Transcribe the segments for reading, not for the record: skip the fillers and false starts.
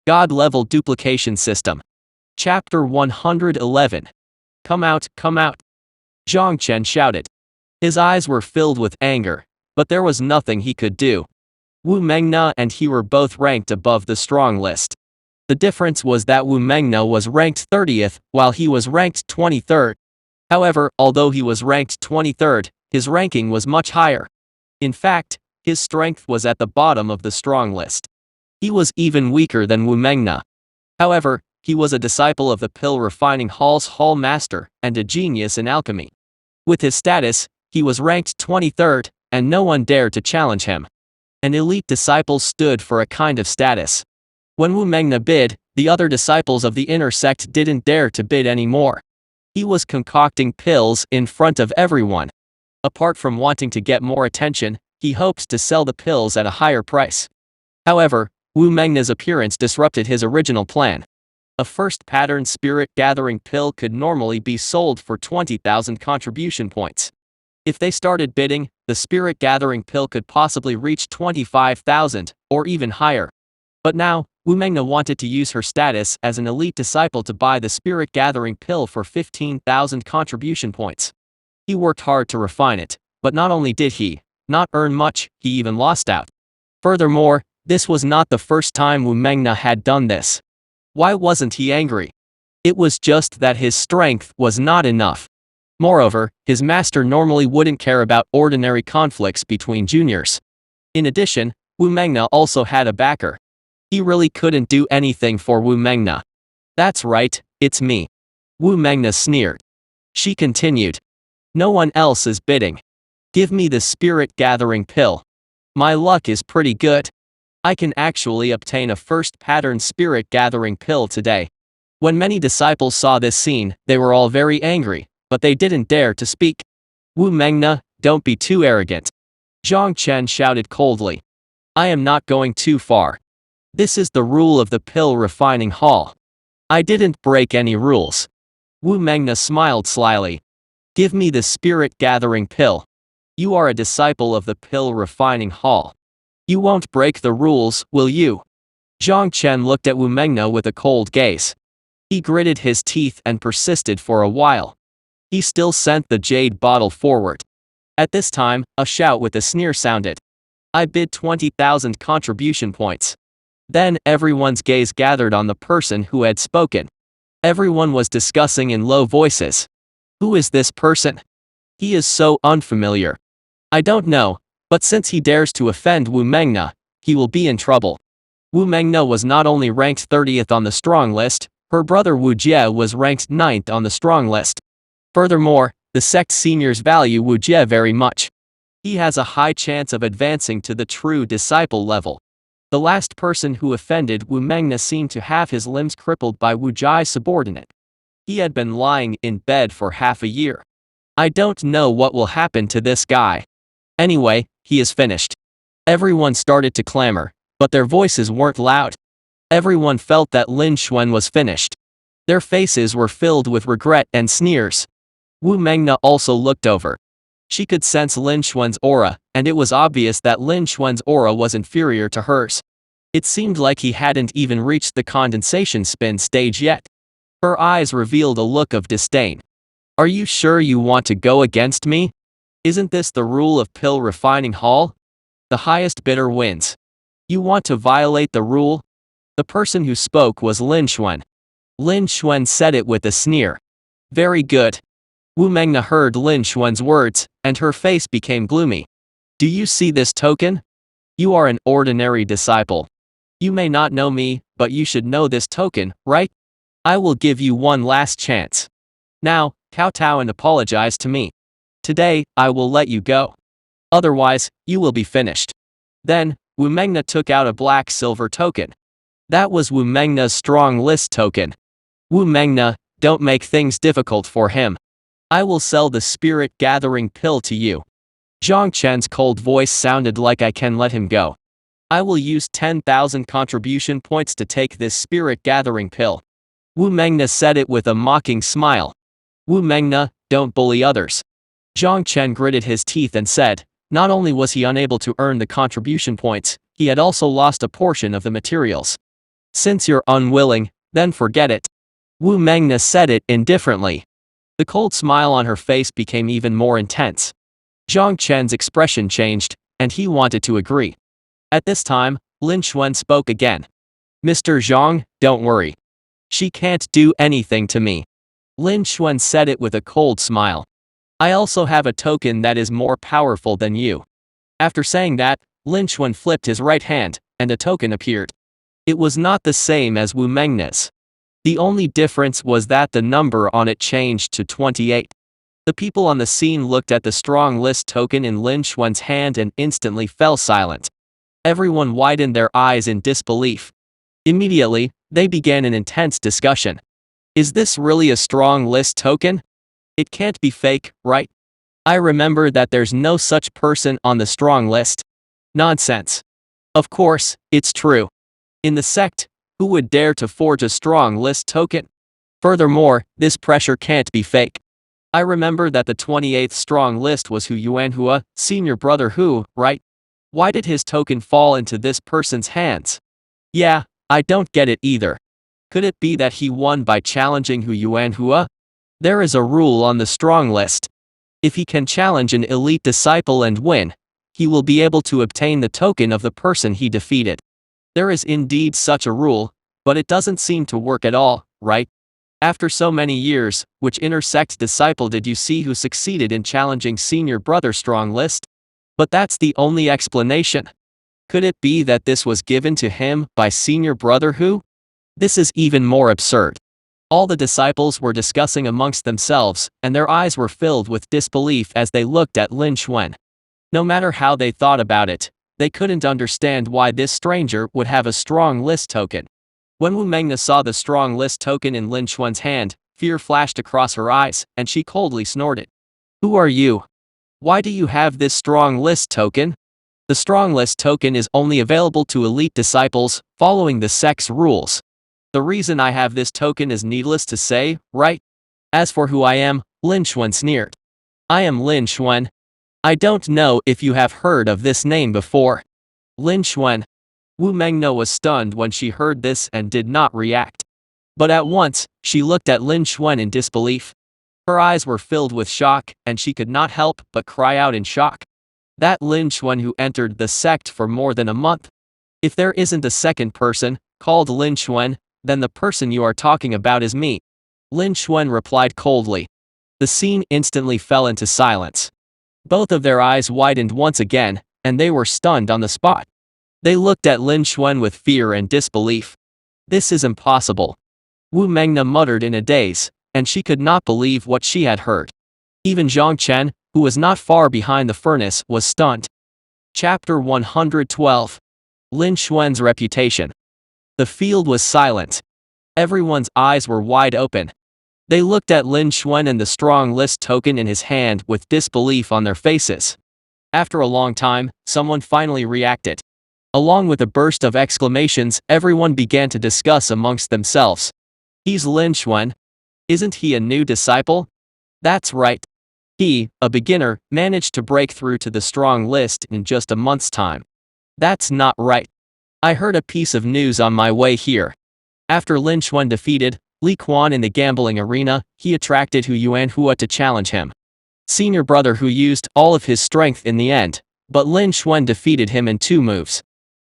God-level duplication system. Chapter 111. Come out, come out. Zhang Chen shouted. His eyes were filled with anger, but there was nothing he could do. Wu Mengna and he were both ranked above the strong list. The difference was that Wu Mengna was ranked 30th, while he was ranked 23rd. However, although he was ranked 23rd, his ranking was much higher. In fact, his strength was at the bottom of the strong list. He was even weaker than Wu Mengna. However, he was a disciple of the Pill Refining Hall's Hall Master and a genius in alchemy. With his status, he was ranked 23rd, and no one dared to challenge him. An elite disciple stood for a kind of status. When Wu Mengna bid, the other disciples of the inner sect didn't dare to bid anymore. He was concocting pills in front of everyone. Apart from wanting to get more attention, he hoped to sell the pills at a higher price. However, Wu Mengna's appearance disrupted his original plan. A first pattern spirit gathering pill could normally be sold for 20,000 contribution points. If they started bidding, the spirit gathering pill could possibly reach 25,000, or even higher. But now, Wu Mengna wanted to use her status as an elite disciple to buy the spirit gathering pill for 15,000 contribution points. He worked hard to refine it, but not only did he not earn much, he even lost out. Furthermore, this was not the first time Wu Mengna had done this. Why wasn't he angry? It was just that his strength was not enough. Moreover, his master normally wouldn't care about ordinary conflicts between juniors. In addition, Wu Mengna also had a backer. He really couldn't do anything for Wu Mengna. That's right, it's me. Wu Mengna sneered. She continued. No one else is bidding. Give me the spirit gathering pill. My luck is pretty good. I can actually obtain a first pattern spirit gathering pill today. When many disciples saw this scene, they were all very angry, but they didn't dare to speak. Wu Mengna, don't be too arrogant. Zhang Chen shouted coldly. I am not going too far. This is the rule of the Pill Refining Hall. I didn't break any rules. Wu Mengna smiled slyly. Give me the spirit gathering pill. You are a disciple of the Pill Refining Hall. You won't break the rules, will you? Zhang Chen looked at Wu Mengna with a cold gaze. He gritted his teeth and persisted for a while. He still sent the jade bottle forward. At this time, a shout with a sneer sounded. I bid 20,000 contribution points. Then everyone's gaze gathered on the person who had spoken. Everyone was discussing in low voices. Who is this person? He is so unfamiliar. I don't know, but since he dares to offend Wu Mengna, he will be in trouble. Wu Mengna was not only ranked 30th on the strong list, her brother Wu Jie was ranked 9th on the strong list. Furthermore, the sect seniors value Wu Jie very much. He has a high chance of advancing to the true disciple level. The last person who offended Wu Mengna seemed to have his limbs crippled by Wu Jie's subordinate. He had been lying in bed for half a year. I don't know what will happen to this guy. Anyway, he is finished. Everyone started to clamor, but their voices weren't loud. Everyone felt that Lin Xuan was finished. Their faces were filled with regret and sneers. Wu Mengna also looked over. She could sense Lin Xuan's aura, and it was obvious that Lin Xuan's aura was inferior to hers. It seemed like he hadn't even reached the condensation spin stage yet. Her eyes revealed a look of disdain. Are you sure you want to go against me? Isn't this the rule of Pill Refining Hall? The highest bidder wins. You want to violate the rule? The person who spoke was Lin Xuan. Lin Xuan said it with a sneer. Very good. Wu Mengna heard Lin Xuan's words, and her face became gloomy. Do you see this token? You are an ordinary disciple. You may not know me, but you should know this token, right? I will give you one last chance. Now, kowtow and apologize to me. Today, I will let you go. Otherwise, you will be finished. Then, Wu Mengna took out a black silver token. That was Wu Mengna's strong list token. Wu Mengna, don't make things difficult for him. I will sell the spirit gathering pill to you. Zhang Chen's cold voice sounded like I can let him go. I will use 10,000 contribution points to take this spirit gathering pill. Wu Mengna said it with a mocking smile. Wu Mengna, don't bully others. Zhang Chen gritted his teeth and said, not only was he unable to earn the contribution points, he had also lost a portion of the materials. Since you're unwilling, then forget it. Wu Mengna said it indifferently. The cold smile on her face became even more intense. Zhang Chen's expression changed, and he wanted to agree. At this time, Lin Xuan spoke again. Mr. Zhang, don't worry. She can't do anything to me. Lin Xuan said it with a cold smile. I also have a token that is more powerful than you. After saying that, Lin Xuan flipped his right hand, and a token appeared. It was not the same as Wu Mengna's. The only difference was that the number on it changed to 28. The people on the scene looked at the strong list token in Lin Xuan's hand and instantly fell silent. Everyone widened their eyes in disbelief. Immediately, they began an intense discussion. Is this really a strong list token? It can't be fake, right? I remember that there's no such person on the strong list. Nonsense. Of course, it's true. In the sect, who would dare to forge a strong list token? Furthermore, this pressure can't be fake. I remember that the 28th strong list was Hu Yuanhua, senior brother Hu, right? Why did his token fall into this person's hands? Yeah, I don't get it either. Could it be that he won by challenging Hu Yuanhua? There is a rule on the strong list. If he can challenge an elite disciple and win, he will be able to obtain the token of the person he defeated. There is indeed such a rule, but it doesn't seem to work at all, right? After so many years, which inner-sect disciple did you see who succeeded in challenging senior brother strong list? But that's the only explanation. Could it be that this was given to him by senior brother Hu? This is even more absurd. All the disciples were discussing amongst themselves, and their eyes were filled with disbelief as they looked at Lin Xuan. No matter how they thought about it, they couldn't understand why this stranger would have a strong list token. When Wu Mengna saw the strong list token in Lin Xuan's hand, fear flashed across her eyes, and she coldly snorted. Who are you? Why do you have this strong list token? The strong list token is only available to elite disciples, following the sect's rules. The reason I have this token is needless to say, right? As for who I am, Lin Xuan sneered. I am Lin Xuan. I don't know if you have heard of this name before. Lin Xuan. Wu Mengna was stunned when she heard this and did not react. But at once, she looked at Lin Xuan in disbelief. Her eyes were filled with shock, and she could not help but cry out in shock. That Lin Xuan who entered the sect for more than a month? If there isn't a second person, called Lin Xuan, then the person you are talking about is me. Lin Xuan replied coldly. The scene instantly fell into silence. Both of their eyes widened once again, and they were stunned on the spot. They looked at Lin Xuan with fear and disbelief. This is impossible. Wu Mengna muttered in a daze, and she could not believe what she had heard. Even Zhang Chen, who was not far behind the furnace, was stunned. Chapter 112. Lin Xuan's reputation. The field was silent. Everyone's eyes were wide open. They looked at Lin Xuan and the strong list token in his hand with disbelief on their faces. After a long time, someone finally reacted. Along with a burst of exclamations, everyone began to discuss amongst themselves. He's Lin Xuan. Isn't he a new disciple? That's right. He, a beginner, managed to break through to the strong list in just a month's time. That's not right. I heard a piece of news on my way here. After Lin Xuan defeated Li Quan in the gambling arena, he attracted Hu Yuanhua to challenge him. Senior brother Hu used all of his strength in the end, but Lin Xuan defeated him in 2 moves.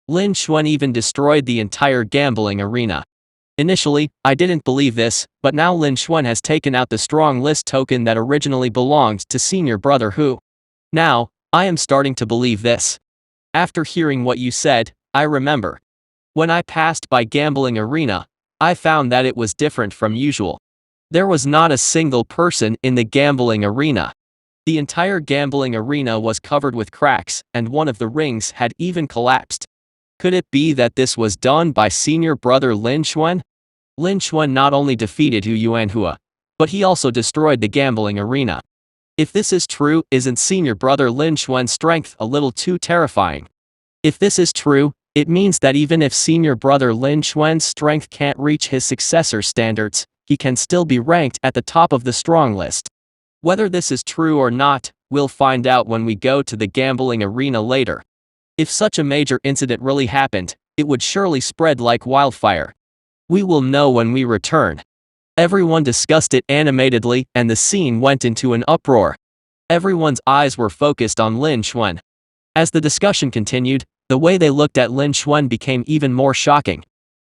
Lin Xuan even destroyed the entire gambling arena. Initially, I didn't believe this, but now Lin Xuan has taken out the strong list token that originally belonged to senior brother Hu. Now, I am starting to believe this. After hearing what you said, I remember. When I passed by gambling arena, I found that it was different from usual. There was not a single person in the gambling arena. The entire gambling arena was covered with cracks, and one of the rings had even collapsed. Could it be that this was done by senior brother Lin Xuan? Lin Xuan not only defeated Hu Yuanhua, but he also destroyed the gambling arena. If this is true, isn't senior brother Lin Xuan's strength a little too terrifying? If this is true, it means that even if senior brother Lin Xuan's strength can't reach his successor's standards, he can still be ranked at the top of the strong list. Whether this is true or not, we'll find out when we go to the gambling arena later. If such a major incident really happened, it would surely spread like wildfire, We will know when we return. Everyone discussed it animatedly, and the scene went into an uproar. Everyone's eyes were focused on Lin Xuan. As the discussion continued, the way they looked at Lin Xuan became even more shocking.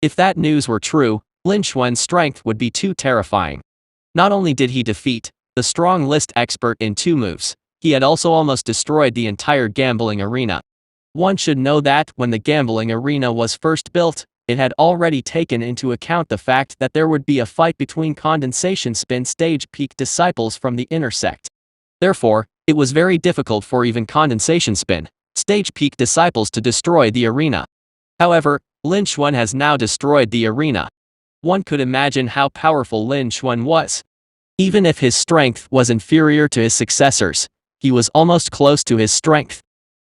If that news were true, Lin Xuan's strength would be too terrifying. Not only did he defeat the strong list expert in 2 moves, he had also almost destroyed the entire gambling arena. One should know that when the gambling arena was first built, it had already taken into account the fact that there would be a fight between condensation spin stage peak disciples from the inner sect. Therefore, it was very difficult for even condensation spin stage peak disciples to destroy the arena. However, Lin Xuan has now destroyed the arena. One could imagine how powerful Lin Xuan was. Even if his strength was inferior to his successors, he was almost close to his strength.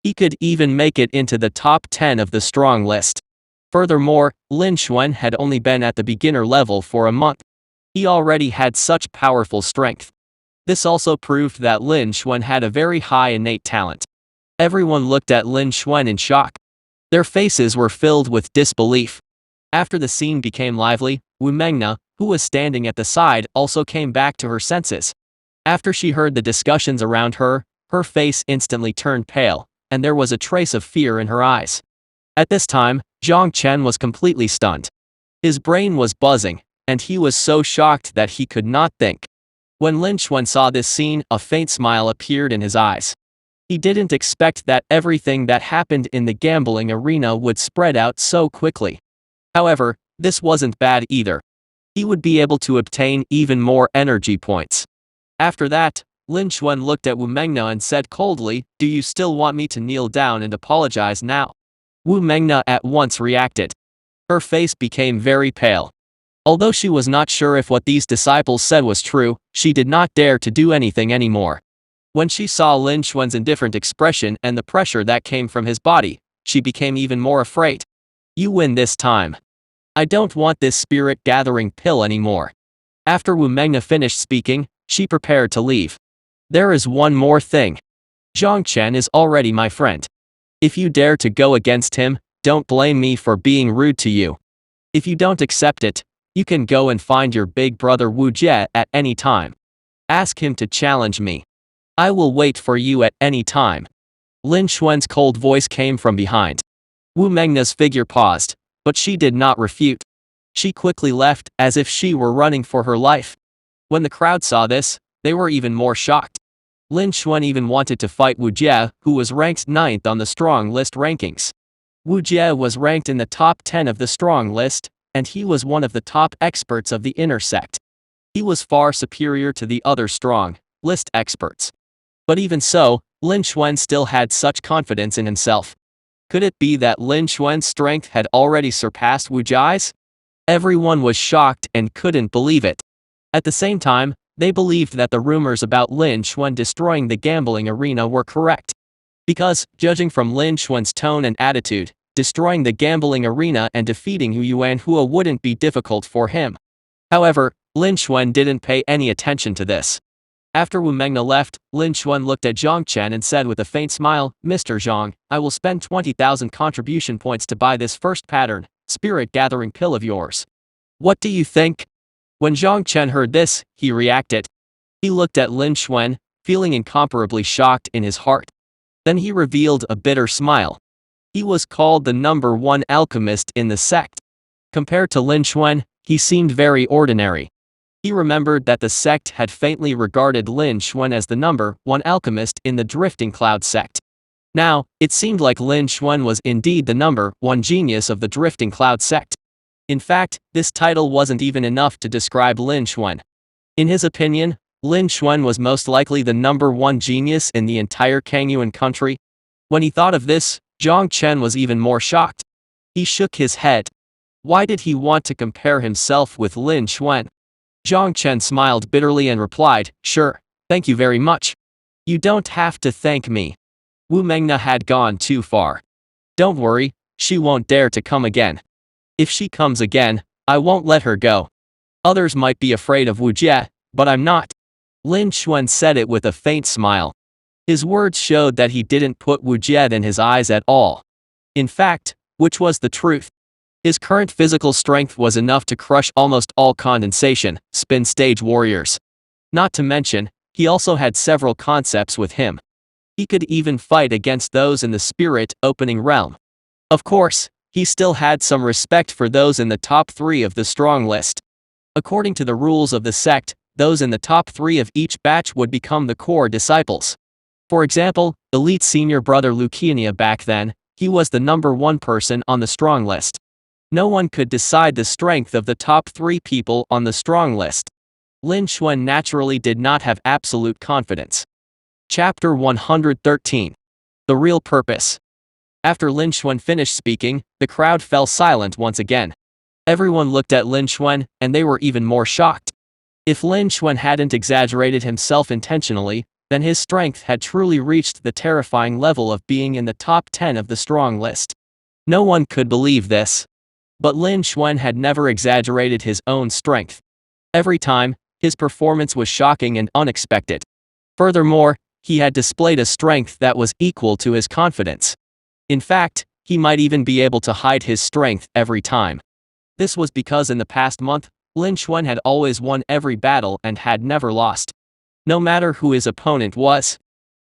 He could even make it into the top 10 of the strong list. Furthermore, Lin Xuan had only been at the beginner level for a month. He already had such powerful strength. This also proved that Lin Xuan had a very high innate talent. Everyone looked at Lin Xuan in shock. Their faces were filled with disbelief. After the scene became lively, Wu Mengna, who was standing at the side, also came back to her senses. After she heard the discussions around her, her face instantly turned pale, and there was a trace of fear in her eyes. At this time, Zhang Chen was completely stunned. His brain was buzzing, and he was so shocked that he could not think. When Lin Xuan saw this scene, a faint smile appeared in his eyes. He didn't expect that everything that happened in the gambling arena would spread out so quickly. However, this wasn't bad either. He would be able to obtain even more energy points. After that, Lin Xuan looked at Wu Mengna and said coldly, "Do you still want me to kneel down and apologize now?" Wu Mengna at once reacted. Her face became very pale. Although she was not sure if what these disciples said was true, she did not dare to do anything anymore. When she saw Lin Xuan's indifferent expression and the pressure that came from his body, she became even more afraid. "You win this time. I don't want this spirit-gathering pill anymore." After Wu Mengna finished speaking, she prepared to leave. "There is one more thing. Zhang Chen is already my friend. If you dare to go against him, don't blame me for being rude to you. If you don't accept it, you can go and find your big brother Wu Jie at any time. Ask him to challenge me. I will wait for you at any time." Lin Xuan's cold voice came from behind. Wu Mengna's figure paused, but she did not refute. She quickly left, as if she were running for her life. When the crowd saw this, they were even more shocked. Lin Xuan even wanted to fight Wu Jie, who was ranked 9th on the strong list rankings. Wu Jie was ranked in the top 10 of the strong list, and he was one of the top experts of the inner sect. He was far superior to the other strong list experts. But even so, Lin Xuan still had such confidence in himself. Could it be that Lin Xuan's strength had already surpassed Wu Jie's? Everyone was shocked and couldn't believe it. At the same time, they believed that the rumors about Lin Xuan destroying the gambling arena were correct. Because, judging from Lin Xuan's tone and attitude, destroying the gambling arena and defeating Hu Yuanhua wouldn't be difficult for him. However, Lin Xuan didn't pay any attention to this. After Wu Mengna left, Lin Xuan looked at Zhang Chen and said with a faint smile, "Mr. Zhang, I will spend 20,000 contribution points to buy this first pattern, spirit-gathering pill of yours. What do you think?" When Zhang Chen heard this, he reacted. He looked at Lin Xuan, feeling incomparably shocked in his heart. Then he revealed a bitter smile. He was called the number 1 alchemist in the sect. Compared to Lin Xuan, he seemed very ordinary. He remembered that the sect had faintly regarded Lin Xuan as the number 1 alchemist in the Drifting Cloud sect. Now, it seemed like Lin Xuan was indeed the number 1 genius of the Drifting Cloud sect. In fact, this title wasn't even enough to describe Lin Xuan. In his opinion, Lin Xuan was most likely the number 1 genius in the entire Kangyuan country. When he thought of this, Zhang Chen was even more shocked. He shook his head. Why did he want to compare himself with Lin Xuan? Zhang Chen smiled bitterly and replied, "Sure, thank you very much. You don't have to thank me. Wu Mengna had gone too far. Don't worry, she won't dare to come again. If she comes again, I won't let her go. Others might be afraid of Wu Jie, but I'm not." Lin Xuan said it with a faint smile. His words showed that he didn't put Wu Jie in his eyes at all. In fact, which was the truth. His current physical strength was enough to crush almost all condensation, spin stage warriors. Not to mention, he also had several concepts with him. He could even fight against those in the spirit opening realm. Of course, he still had some respect for those in the top 3 of the strong list. According to the rules of the sect, those in the top 3 of each batch would become the core disciples. For example, elite senior brother Lucania back then, he was the number 1 person on the strong list. No one could decide the strength of the top 3 people on the strong list. Lin Xuan naturally did not have absolute confidence. Chapter 113. The Real Purpose. After Lin Xuan finished speaking, the crowd fell silent once again. Everyone looked at Lin Xuan, and they were even more shocked. If Lin Xuan hadn't exaggerated himself intentionally, then his strength had truly reached the terrifying level of being in the top 10 of the strong list. No one could believe this. But Lin Xuan had never exaggerated his own strength. Every time, his performance was shocking and unexpected. Furthermore, he had displayed a strength that was equal to his confidence. In fact, he might even be able to hide his strength every time. This was because in the past month, Lin Xuan had always won every battle and had never lost. No matter who his opponent was.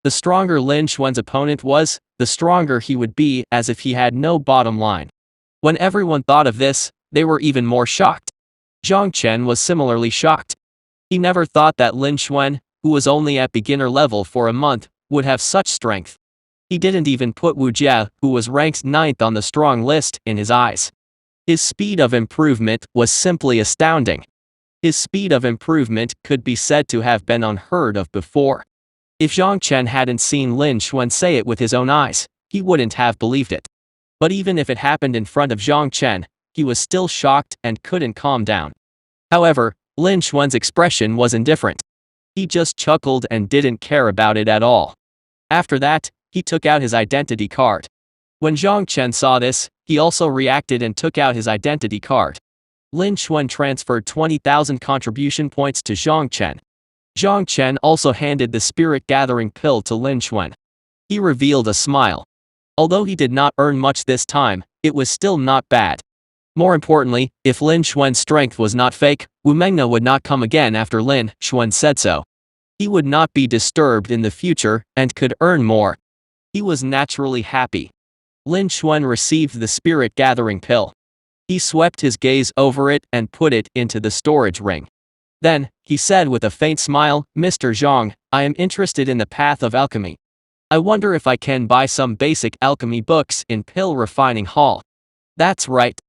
The stronger Lin Xuan's opponent was, the stronger he would be, as if he had no bottom line. When everyone thought of this, they were even more shocked. Zhang Chen was similarly shocked. He never thought that Lin Xuan, who was only at beginner level for a month, would have such strength. He didn't even put Wu Jie, who was ranked 9th on the strong list, in his eyes. His speed of improvement was simply astounding. His speed of improvement could be said to have been unheard of before. If Zhang Chen hadn't seen Lin Xuan say it with his own eyes, he wouldn't have believed it. But even if it happened in front of Zhang Chen, he was still shocked and couldn't calm down. However, Lin Xuan's expression was indifferent. He just chuckled and didn't care about it at all. After that, he took out his identity card. When Zhang Chen saw this, he also reacted and took out his identity card. Lin Xuan transferred 20,000 contribution points to Zhang Chen. Zhang Chen also handed the spirit gathering pill to Lin Xuan. He revealed a smile. Although he did not earn much this time, it was still not bad. More importantly, if Lin Xuan's strength was not fake, Wu Mengna would not come again after Lin Xuan said so. He would not be disturbed in the future and could earn more. He was naturally happy. Lin Xuan received the spirit gathering pill. He swept his gaze over it and put it into the storage ring. Then, he said with a faint smile, "Mr. Zhang, I am interested in the path of alchemy. I wonder if I can buy some basic alchemy books in Pill Refining Hall." That's right.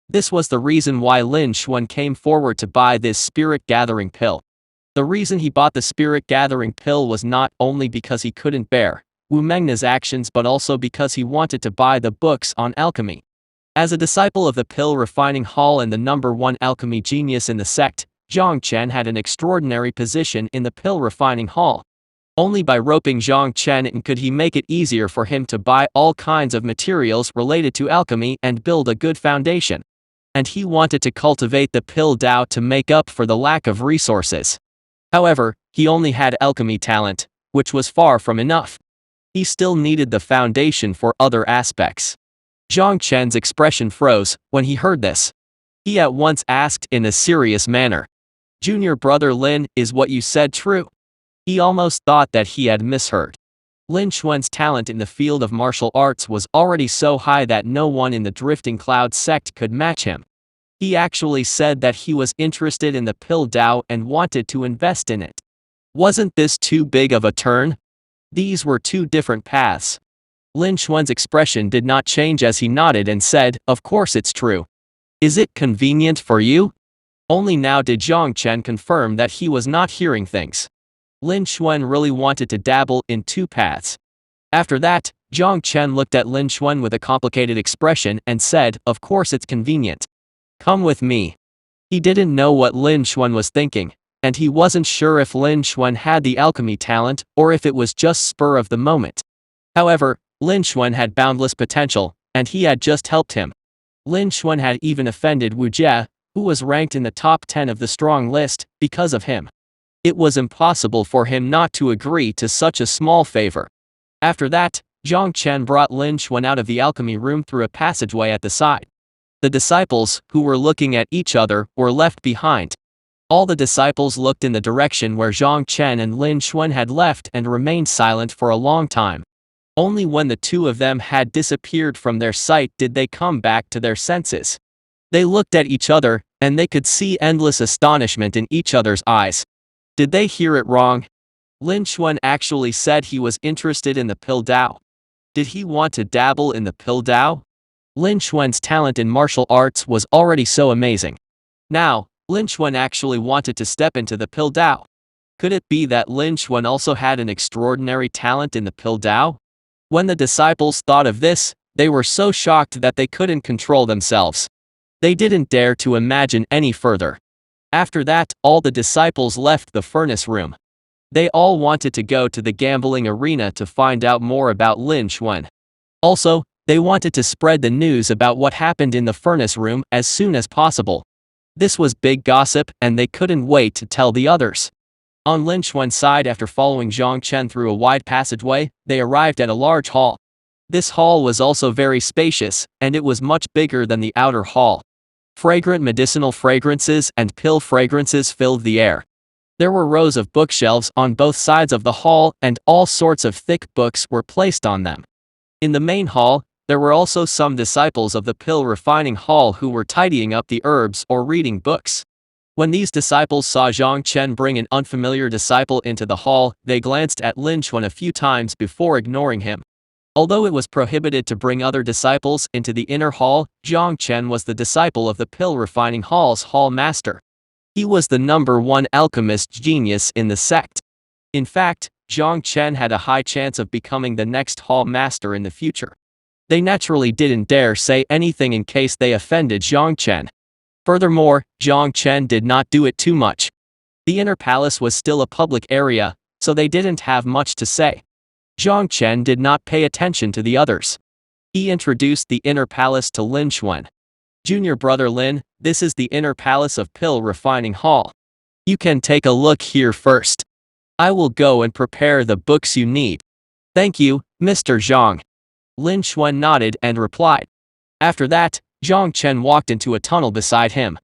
This was the reason why Lin Xuan came forward to buy this spirit gathering pill. The reason he bought the spirit gathering pill was not only because he couldn't bear Wu Mengna's actions but also because he wanted to buy the books on alchemy. As a disciple of the Pill Refining Hall and the number 1 alchemy genius in the sect, Zhang Chen had an extraordinary position in the Pill Refining Hall. Only by roping Zhang Chen in could he make it easier for him to buy all kinds of materials related to alchemy and build a good foundation. And he wanted to cultivate the Pill Dao to make up for the lack of resources. However, he only had alchemy talent, which was far from enough. He still needed the foundation for other aspects. Zhang Chen's expression froze when he heard this. He at once asked in a serious manner, "Junior brother Lin, is what you said true?" He almost thought that he had misheard. Lin Xuan's talent in the field of martial arts was already so high that no one in the Drifting Cloud sect could match him. He actually said that he was interested in the Pill Dao and wanted to invest in it. Wasn't this too big of a turn? These were two different paths. Lin Xuan's expression did not change as he nodded and said, "Of course it's true. Is it convenient for you?" Only now did Zhang Chen confirm that he was not hearing things. Lin Xuan really wanted to dabble in two paths. After that, Zhang Chen looked at Lin Xuan with a complicated expression and said, "Of course it's convenient. Come with me." He didn't know what Lin Xuan was thinking, and he wasn't sure if Lin Xuan had the alchemy talent or if it was just spur of the moment. However, Lin Xuan had boundless potential, and he had just helped him. Lin Xuan had even offended Wu Jie, who was ranked in the top 10 of the strong list, because of him. It was impossible for him not to agree to such a small favor. After that, Zhang Chen brought Lin Xuan out of the alchemy room through a passageway at the side. The disciples, who were looking at each other, were left behind. All the disciples looked in the direction where Zhang Chen and Lin Xuan had left and remained silent for a long time. Only when the two of them had disappeared from their sight did they come back to their senses. They looked at each other, and they could see endless astonishment in each other's eyes. Did they hear it wrong? Lin Xuan actually said he was interested in the pill Dao. Did he want to dabble in the pill Dao? Lin Xuan's talent in martial arts was already so amazing. Now, Lin Xuan actually wanted to step into the pill Dao. Could it be that Lin Xuan also had an extraordinary talent in the pill Dao? When the disciples thought of this, they were so shocked that they couldn't control themselves. They didn't dare to imagine any further. After that, all the disciples left the furnace room. They all wanted to go to the gambling arena to find out more about Lin Xuan. Also, they wanted to spread the news about what happened in the furnace room as soon as possible. This was big gossip, and they couldn't wait to tell the others. On Lin Xuan's side, after following Zhang Chen through a wide passageway, they arrived at a large hall. This hall was also very spacious, and it was much bigger than the outer hall. Fragrant medicinal fragrances and pill fragrances filled the air. There were rows of bookshelves on both sides of the hall, and all sorts of thick books were placed on them. In the main hall, there were also some disciples of the pill refining hall who were tidying up the herbs or reading books. When these disciples saw Zhang Chen bring an unfamiliar disciple into the hall, they glanced at Lin Xuan a few times before ignoring him. Although it was prohibited to bring other disciples into the inner hall, Zhang Chen was the disciple of the pill refining hall's hall master. He was the #1 alchemist genius in the sect. In fact, Zhang Chen had a high chance of becoming the next hall master in the future. They naturally didn't dare say anything in case they offended Zhang Chen. Furthermore, Zhang Chen did not do it too much. The inner palace was still a public area, so they didn't have much to say. Zhang Chen did not pay attention to the others. He introduced the inner palace to Lin Xuan. Junior brother Lin, this is the inner palace of Pill Refining Hall. You can take a look here first. I will go and prepare the books you need. Thank you, Mr. Zhang. Lin Xuan nodded and replied. After that, Zhang Chen walked into a tunnel beside him.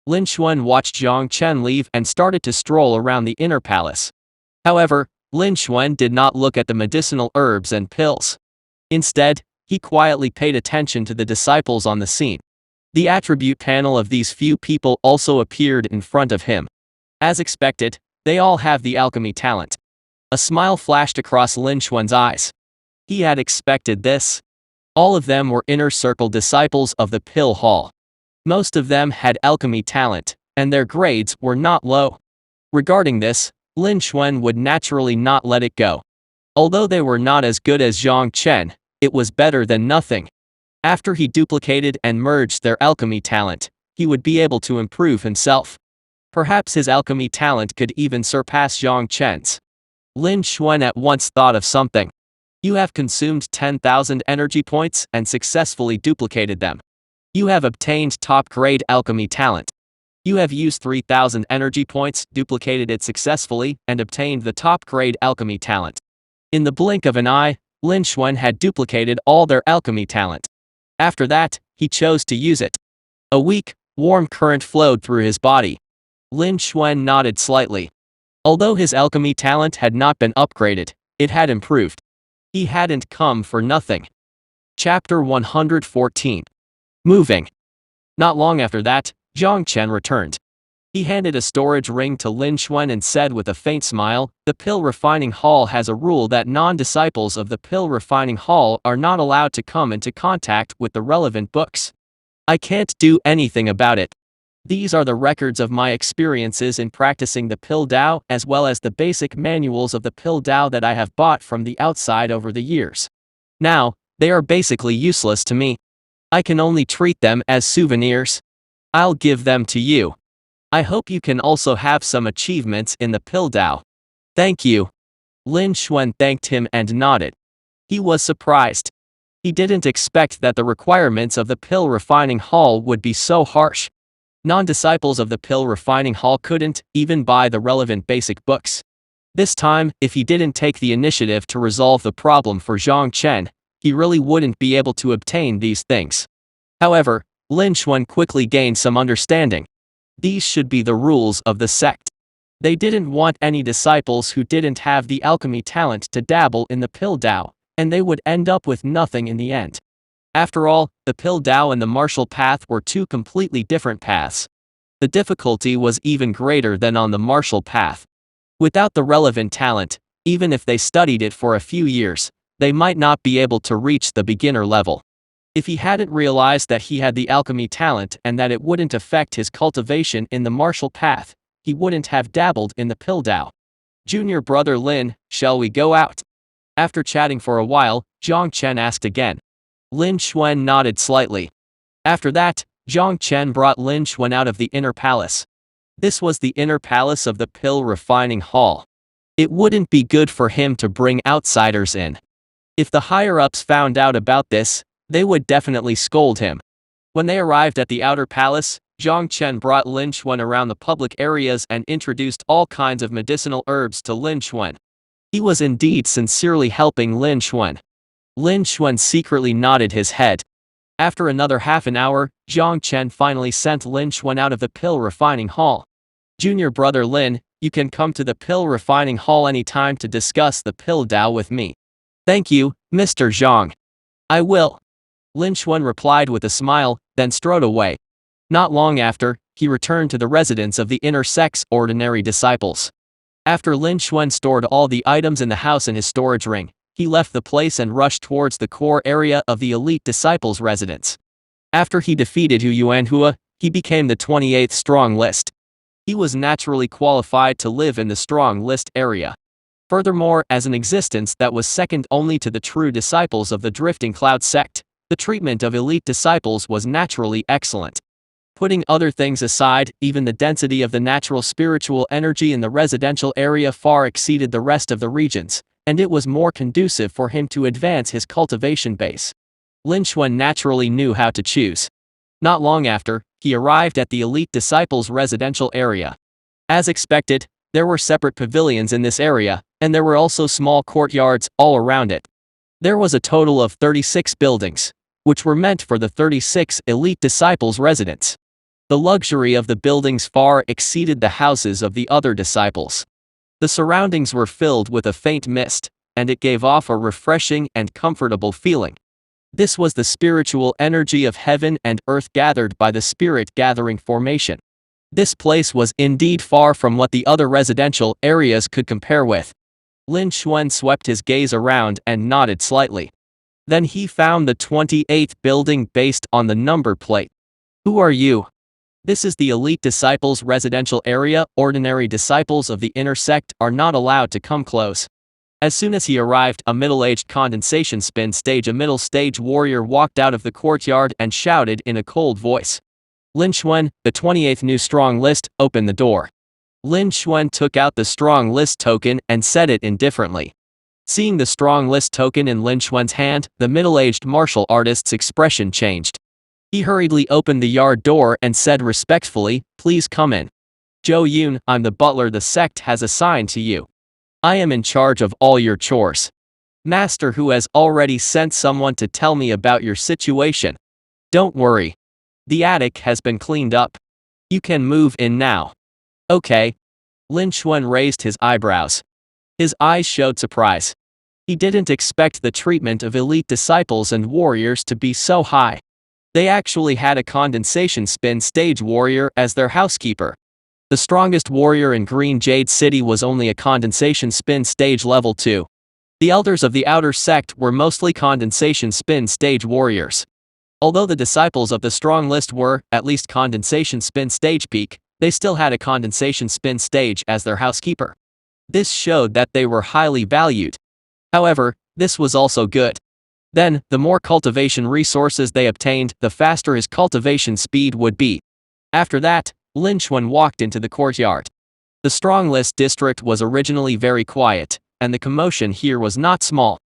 Lin Xuan watched Zhang Chen leave and started to stroll around the inner palace. However, Lin Xuan did not look at the medicinal herbs and pills. Instead, he quietly paid attention to the disciples on the scene. The attribute panel of these few people also appeared in front of him. As expected, they all have the alchemy talent. A smile flashed across Lin Xuan's eyes. He had expected this. All of them were inner circle disciples of the Pill Hall. Most of them had alchemy talent, and their grades were not low. Regarding this, Lin Xuan would naturally not let it go. Although they were not as good as Zhang Chen, it was better than nothing. After he duplicated and merged their alchemy talent, he would be able to improve himself. Perhaps his alchemy talent could even surpass Zhang Chen's. Lin Xuan at once thought of something. You have consumed 10,000 energy points and successfully duplicated them. You have obtained top-grade alchemy talent. You have used 3,000 energy points, duplicated it successfully, and obtained the top-grade alchemy talent. In the blink of an eye, Lin Xuan had duplicated all their alchemy talent. After that, he chose to use it. A weak, warm current flowed through his body. Lin Xuan nodded slightly. Although his alchemy talent had not been upgraded, it had improved. He hadn't come for nothing. Chapter 114. Moving. Not long after that, Zhang Chen returned. He handed a storage ring to Lin Xuan and said with a faint smile, "The Pill Refining Hall has a rule that non-disciples of the Pill Refining Hall are not allowed to come into contact with the relevant books. I can't do anything about it. These are the records of my experiences in practicing the Pill Dao as well as the basic manuals of the Pill Dao that I have bought from the outside over the years. Now, they are basically useless to me. I can only treat them as souvenirs. I'll give them to you. I hope you can also have some achievements in the Pill Dao." "Thank you." Lin Xuan thanked him and nodded. He was surprised. He didn't expect that the requirements of the Pill Refining Hall would be so harsh. Non-disciples of the Pill Refining Hall couldn't even buy the relevant basic books. This time, if he didn't take the initiative to resolve the problem for Zhang Chen, he really wouldn't be able to obtain these things. However, Lin Xuan quickly gained some understanding. These should be the rules of the sect. They didn't want any disciples who didn't have the alchemy talent to dabble in the Pill Dao, and they would end up with nothing in the end. After all, the Pill Dao and the martial path were two completely different paths. The difficulty was even greater than on the martial path. Without the relevant talent, even if they studied it for a few years, they might not be able to reach the beginner level. If he hadn't realized that he had the alchemy talent and that it wouldn't affect his cultivation in the martial path, he wouldn't have dabbled in the Pill Dao. Junior brother Lin, shall we go out? After chatting for a while, Zhang Chen asked again. Lin Xuan nodded slightly. After that, Zhang Chen brought Lin Xuan out of the inner palace. This was the inner palace of the Pill Refining Hall. It wouldn't be good for him to bring outsiders in. If the higher-ups found out about this, they would definitely scold him. When they arrived at the outer palace, Zhang Chen brought Lin Xuan around the public areas and introduced all kinds of medicinal herbs to Lin Xuan. He was indeed sincerely helping Lin Xuan. Lin Xuan secretly nodded his head. After another half an hour, Zhang Chen finally sent Lin Xuan out of the Pill Refining Hall. Junior brother Lin, you can come to the Pill Refining Hall anytime to discuss the Pill Dao with me. Thank you, Mr. Zhang. I will. Lin Xuan replied with a smile, then strode away. Not long after, he returned to the residence of the inner sect's ordinary disciples. After Lin Xuan stored all the items in the house in his storage ring, he left the place and rushed towards the core area of the elite disciples' residence. After he defeated Hu Yuanhua, he became the 28th strong list. He was naturally qualified to live in the strong list area. Furthermore, as an existence that was second only to the true disciples of the Drifting Cloud sect, the treatment of elite disciples was naturally excellent. Putting other things aside, even the density of the natural spiritual energy in the residential area far exceeded the rest of the regions, and it was more conducive for him to advance his cultivation base. Lin Xuan naturally knew how to choose. Not long after, he arrived at the elite disciples' residential area. As expected, there were separate pavilions in this area, and there were also small courtyards all around it. There was a total of 36 buildings, which were meant for the 36 elite disciples' residence. The luxury of the buildings far exceeded the houses of the other disciples. The surroundings were filled with a faint mist, and it gave off a refreshing and comfortable feeling. This was the spiritual energy of heaven and earth gathered by the spirit gathering formation. This place was indeed far from what the other residential areas could compare with. Lin Xuan swept his gaze around and nodded slightly. Then he found the 28th building based on the number plate. Who are you? This is the elite disciples' residential area. Ordinary disciples of the inner sect are not allowed to come close. As soon as he arrived, a middle-aged condensation spin stage, a middle-stage warrior walked out of the courtyard and shouted in a cold voice. Lin Xuan, the 28th new strong list, open the door. Lin Xuan took out the strong list token and said it indifferently. Seeing the strong list token in Lin Xuan's hand, the middle-aged martial artist's expression changed. He hurriedly opened the yard door and said respectfully, please come in. Zhou Yun, I'm the butler the sect has assigned to you. I am in charge of all your chores. Master Hu has already sent someone to tell me about your situation. Don't worry. The attic has been cleaned up. You can move in now. Okay. Lin Xuan raised his eyebrows. His eyes showed surprise. He didn't expect the treatment of elite disciples and warriors to be so high. They actually had a condensation spin stage warrior as their housekeeper. The strongest warrior in Green Jade City was only a condensation spin stage level 2. The elders of the outer sect were mostly condensation spin stage warriors. Although the disciples of the strong list were, at least, condensation spin stage peak, they still had a condensation spin stage as their housekeeper. This showed that they were highly valued. However, this was also good. Then, the more cultivation resources they obtained, the faster his cultivation speed would be. After that, Lin Xuan walked into the courtyard. The strong list district was originally very quiet, and the commotion here was not small.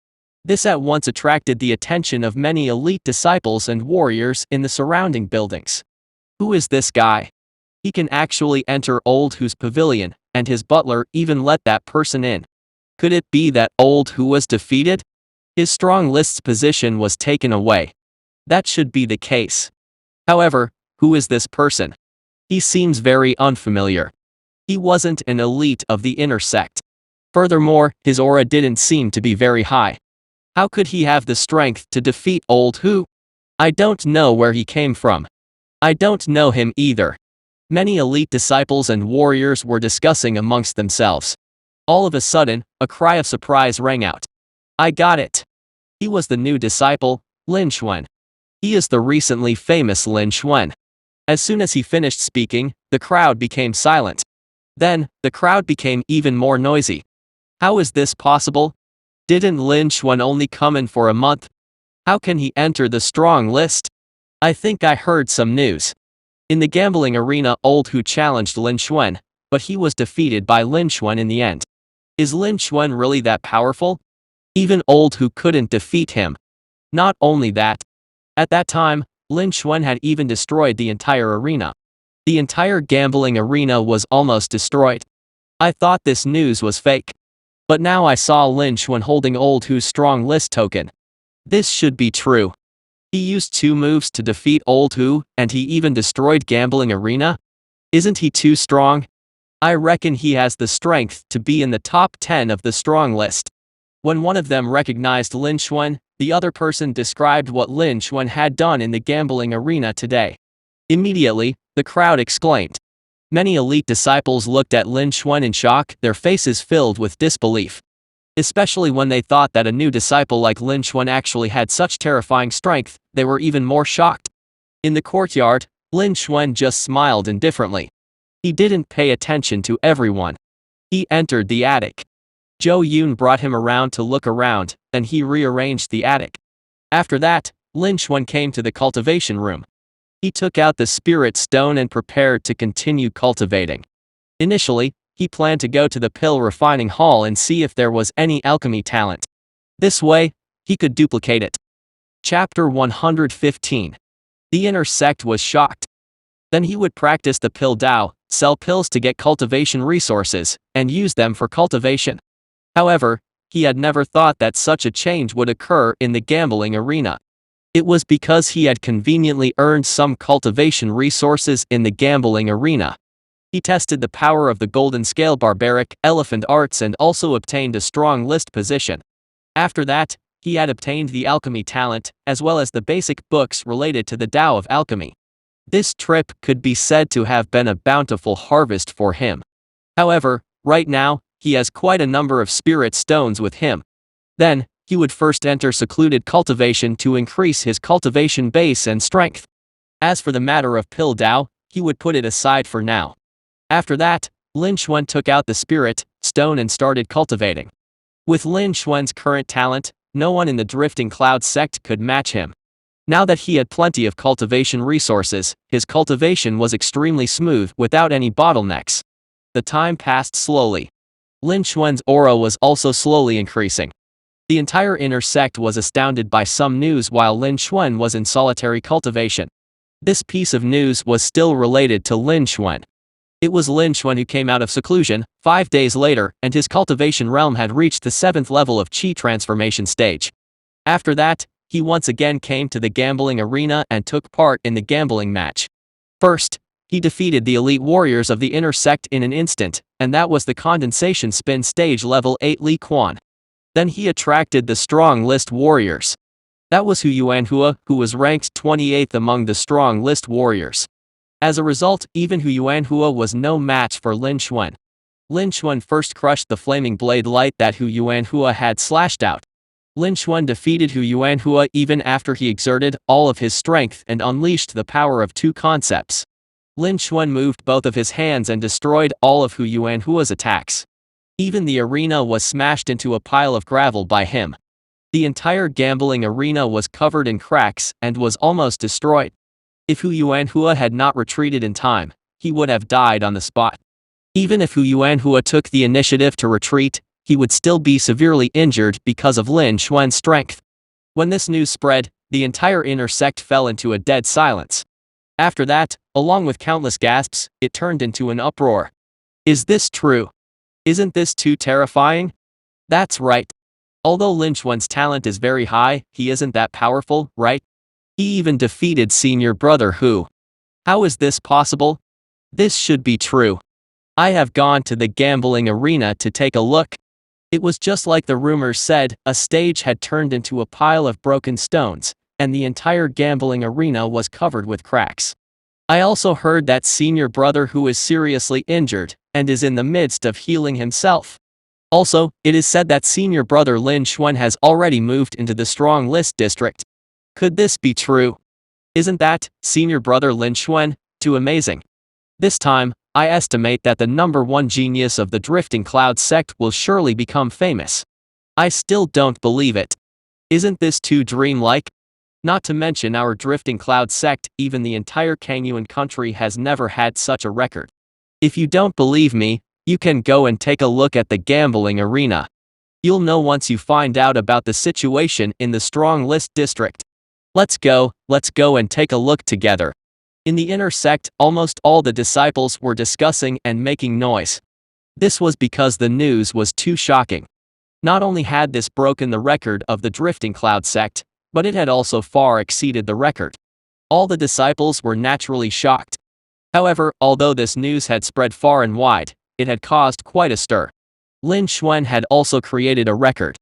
This at once attracted the attention of many elite disciples and warriors in the surrounding buildings. Who is this guy? He can actually enter Old Hu's pavilion, and his butler even let that person in. Could it be that Old Hu was defeated? His strong list's position was taken away. That should be the case. However, who is this person? He seems very unfamiliar. He wasn't an elite of the inner sect. Furthermore, his aura didn't seem to be very high. How could he have the strength to defeat old Hu? I don't know where he came from. I don't know him either. Many elite disciples and warriors were discussing amongst themselves. All of a sudden, a cry of surprise rang out. I got it. He was the new disciple, Lin Xuan. He is the recently famous Lin Xuan. As soon as he finished speaking, the crowd became silent. Then, the crowd became even more noisy. How is this possible? Didn't Lin Xuan only come in for a month? How can he enter the strong list? I think I heard some news. In the gambling arena, old Hu challenged Lin Xuan, but he was defeated by Lin Xuan in the end. Is Lin Xuan really that powerful? Even old Hu couldn't defeat him. Not only that. At that time, Lin Xuan had even destroyed the entire arena. The entire gambling arena was almost destroyed. I thought this news was fake. But now I saw Lin Xuan holding old Hu's strong list token. This should be true. He used 2 moves to defeat old Hu, and he even destroyed gambling arena? Isn't he too strong? I reckon he has the strength to be in the top 10 of the strong list. When one of them recognized Lin Xuan, the other person described what Lin Xuan had done in the gambling arena today. Immediately, the crowd exclaimed. Many elite disciples looked at Lin Xuan in shock, their faces filled with disbelief. Especially when they thought that a new disciple like Lin Xuan actually had such terrifying strength, they were even more shocked. In the courtyard, Lin Xuan just smiled indifferently. He didn't pay attention to everyone. He entered the attic. Zhou Yun brought him around to look around, then he rearranged the attic. After that, Lin Xuan came to the cultivation room. He took out the spirit stone and prepared to continue cultivating. Initially, he planned to go to the pill refining hall and see if there was any alchemy talent. This way, he could duplicate it. Chapter 115. The inner sect was shocked. Then he would practice the pill Dao, sell pills to get cultivation resources, and use them for cultivation. However, he had never thought that such a change would occur in the gambling arena. It was because he had conveniently earned some cultivation resources in the gambling arena. He tested the power of the golden scale barbaric elephant arts and also obtained a strong list position. After that, he had obtained the alchemy talent, as well as the basic books related to the Tao of alchemy. This trip could be said to have been a bountiful harvest for him. However, right now, he has quite a number of spirit stones with him. Then, he would first enter secluded cultivation to increase his cultivation base and strength. As for the matter of pill Dao, he would put it aside for now. After that, Lin Xuan took out the spirit stone and started cultivating. With Lin Xuan's current talent, no one in the drifting cloud sect could match him. Now that he had plenty of cultivation resources, his cultivation was extremely smooth without any bottlenecks. The time passed slowly. Lin Xuan's aura was also slowly increasing. The entire inner sect was astounded by some news while Lin Xuan was in solitary cultivation. This piece of news was still related to Lin Xuan. It was Lin Xuan who came out of seclusion 5 days later, and his cultivation realm had reached the 7th level of Qi transformation stage. After that, he once again came to the gambling arena and took part in the gambling match. First, he defeated the elite warriors of the inner sect in an instant, and that was the condensation spin stage level 8 Li Quan. Then he attracted the strong list warriors. That was Hu Yuanhua, who was ranked 28th among the strong list warriors. As a result, even Hu Yuanhua was no match for Lin Xuan. Lin Xuan first crushed the flaming blade light that Hu Yuanhua had slashed out. Lin Xuan defeated Hu Yuanhua even after he exerted all of his strength and unleashed the power of 2 concepts. Lin Xuan moved both of his hands and destroyed all of Hu Yuanhua's attacks. Even the arena was smashed into a pile of gravel by him. The entire gambling arena was covered in cracks and was almost destroyed. If Hu Yuanhua had not retreated in time, he would have died on the spot. Even if Hu Yuanhua took the initiative to retreat, he would still be severely injured because of Lin Xuan's strength. When this news spread, the entire inner sect fell into a dead silence. After that, along with countless gasps, it turned into an uproar. Is this true? Isn't this too terrifying? That's right. Although Lin Xuan's talent is very high, he isn't that powerful, right? He even defeated senior brother Hu. How is this possible? This should be true. I have gone to the gambling arena to take a look. It was just like the rumors said, a stage had turned into a pile of broken stones, and the entire gambling arena was covered with cracks. I also heard that senior brother Hu is seriously injured, and is in the midst of healing himself. Also, it is said that senior brother Lin Xuan has already moved into the strong list district. Could this be true? Isn't that, senior brother Lin Xuan, too amazing? This time, I estimate that the number 1 genius of the Drifting Cloud sect will surely become famous. I still don't believe it. Isn't this too dreamlike? Not to mention our Drifting Cloud sect, even the entire Kangyuan country has never had such a record. If you don't believe me, you can go and take a look at the gambling arena. You'll know once you find out about the situation in the strong list district. Let's go and take a look together. In the inner sect, almost all the disciples were discussing and making noise. This was because the news was too shocking. Not only had this broken the record of the Drifting Cloud sect, but it had also far exceeded the record. All the disciples were naturally shocked. However, although this news had spread far and wide, it had caused quite a stir. Lin Xuan had also created a record.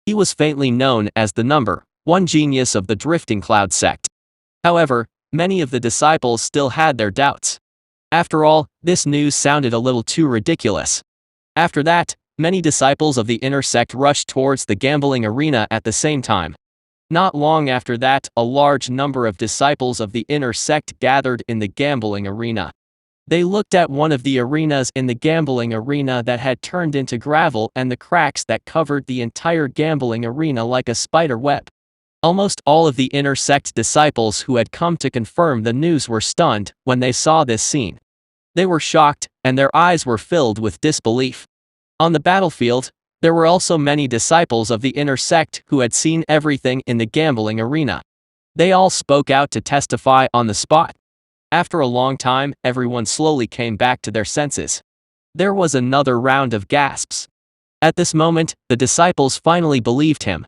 He was faintly known as the number 1 genius of the Drifting Cloud sect. However, many of the disciples still had their doubts. After all, this news sounded a little too ridiculous. After that, many disciples of the inner sect rushed towards the gambling arena at the same time. Not long after that, a large number of disciples of the inner sect gathered in the gambling arena. They looked at one of the arenas in the gambling arena that had turned into gravel and the cracks that covered the entire gambling arena like a spider web. Almost all of the inner sect disciples who had come to confirm the news were stunned when they saw this scene. They were shocked, and their eyes were filled with disbelief. On the battlefield, there were also many disciples of the inner sect who had seen everything in the gambling arena. They all spoke out to testify on the spot. After a long time, everyone slowly came back to their senses. There was another round of gasps. At this moment, the disciples finally believed him.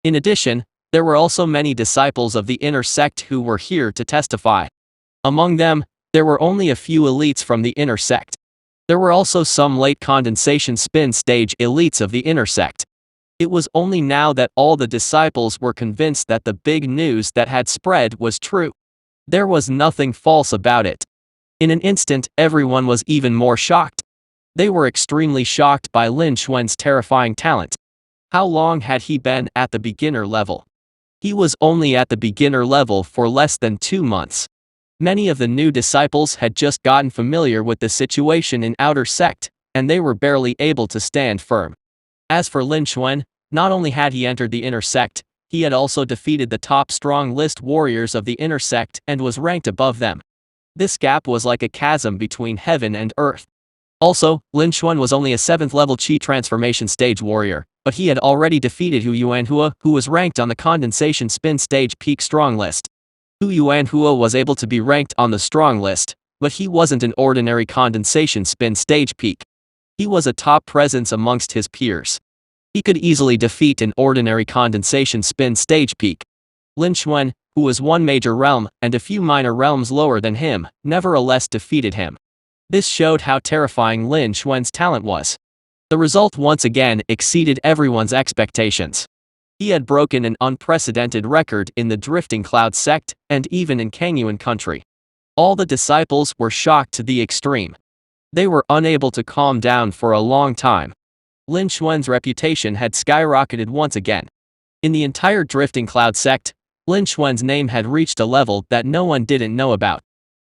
In addition, there were also many disciples of the inner sect who were here to testify. Among them, there were only a few elites from the inner sect. There were also some late condensation spin stage elites of the inner sect. It was only now that all the disciples were convinced that the big news that had spread was true. There was nothing false about it. In an instant, everyone was even more shocked. They were extremely shocked by Lin Xuan's terrifying talent. How long had he been at the beginner level? He was only at the beginner level for less than 2 months. Many of the new disciples had just gotten familiar with the situation in outer sect, and they were barely able to stand firm. As for Lin Xuan, not only had he entered the inner sect, he had also defeated the top strong list warriors of the inner sect and was ranked above them. This gap was like a chasm between heaven and earth. Also, Lin Xuan was only a 7th level Qi transformation stage warrior, but he had already defeated Hu Yuanhua, who was ranked on the condensation spin stage peak strong list. Hu Yuanhua was able to be ranked on the strong list, but he wasn't an ordinary condensation spin stage peak. He was a top presence amongst his peers. He could easily defeat an ordinary condensation spin stage peak. Lin Xuan, who was one major realm and a few minor realms lower than him, nevertheless defeated him. This showed how terrifying Lin Xuan's talent was. The result once again exceeded everyone's expectations. He had broken an unprecedented record in the Drifting Cloud sect and even in Kangyuan country. All the disciples were shocked to the extreme. They were unable to calm down for a long time. Lin Xuan's reputation had skyrocketed once again. In the entire Drifting Cloud sect, Lin Xuan's name had reached a level that no one didn't know about.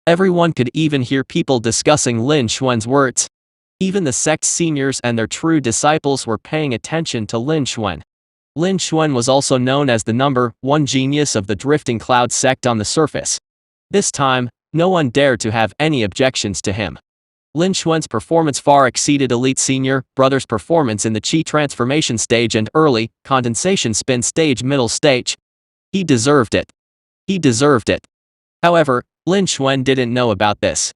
Everyone could even hear people discussing Lin Xuan's words. Even the sect's seniors and their true disciples were paying attention to Lin Xuan. Lin Xuan was also known as the number 1 genius of the Drifting Cloud sect on the surface. This time, no one dared to have any objections to him. Lin Xuan's performance far exceeded elite senior brother's performance in the Qi transformation stage and early condensation spin stage middle stage. He deserved it. He deserved it. However, Lin Xuan didn't know about this.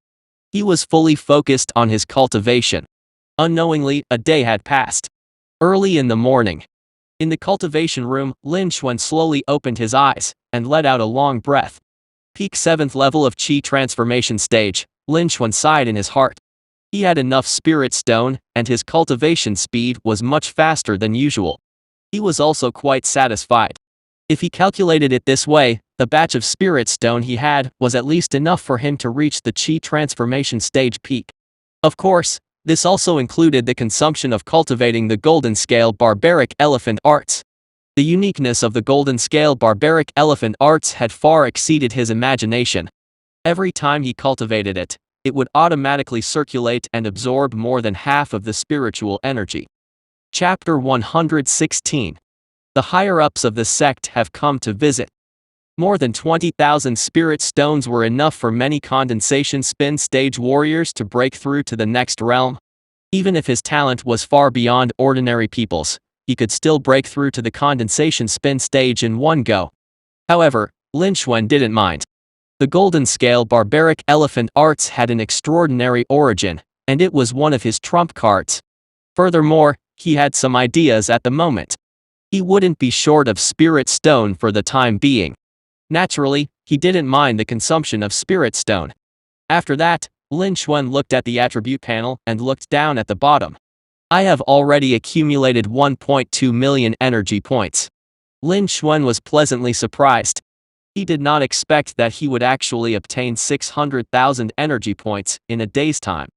He was fully focused on his cultivation. Unknowingly, a day had passed. Early in the morning, In the cultivation room, Lin Xuan slowly opened his eyes and let out a long breath. Peak 7th level of Qi transformation stage, Lin Xuan sighed in his heart. He had enough spirit stone, and his cultivation speed was much faster than usual. He was also quite satisfied. If he calculated it this way, the batch of spirit stone he had was at least enough for him to reach the Qi transformation stage peak. Of course, this also included the consumption of cultivating the golden scale barbaric elephant arts. The uniqueness of the golden scale barbaric elephant arts had far exceeded his imagination. Every time he cultivated it, it would automatically circulate and absorb more than half of the spiritual energy. Chapter 116. The higher-ups of the sect have come to visit. More than 20,000 spirit stones were enough for many condensation spin stage warriors to break through to the next realm. Even if his talent was far beyond ordinary people's, he could still break through to the condensation spin stage in one go. However, Lin Xuan didn't mind. The golden scale barbaric elephant arts had an extraordinary origin, and it was one of his trump cards. Furthermore, he had some ideas at the moment. He wouldn't be short of spirit stone for the time being. Naturally, he didn't mind the consumption of spirit stone. After that, Lin Xuan looked at the attribute panel and looked down at the bottom. I have already accumulated 1.2 million energy points. Lin Xuan was pleasantly surprised. He did not expect that he would actually obtain 600,000 energy points in a day's time.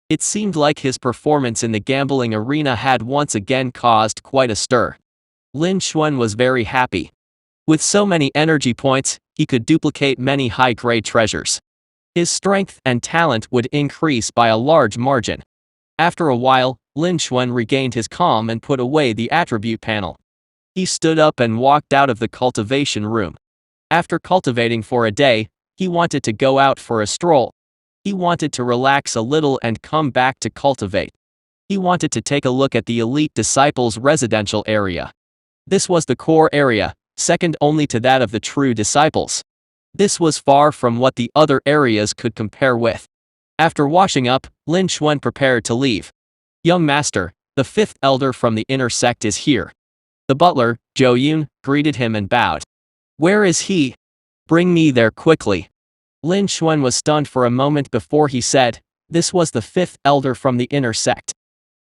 It seemed like his performance in the gambling arena had once again caused quite a stir. Lin Xuan was very happy. With so many energy points, he could duplicate many high-grade treasures. His strength and talent would increase by a large margin. After a while, Lin Xuan regained his calm and put away the attribute panel. He stood up and walked out of the cultivation room. After cultivating for a day, he wanted to go out for a stroll. He wanted to relax a little and come back to cultivate. He wanted to take a look at the elite disciples' residential area. This was the core area, second only to that of the true disciples. This was far from what the other areas could compare with. After washing up, Lin Xuan prepared to leave. Young master, the fifth elder from the inner sect is here. The butler, Zhou Yun, greeted him and bowed. Where is he? Bring me there quickly. Lin Xuan was stunned for a moment before he said, this was the fifth elder from the inner sect.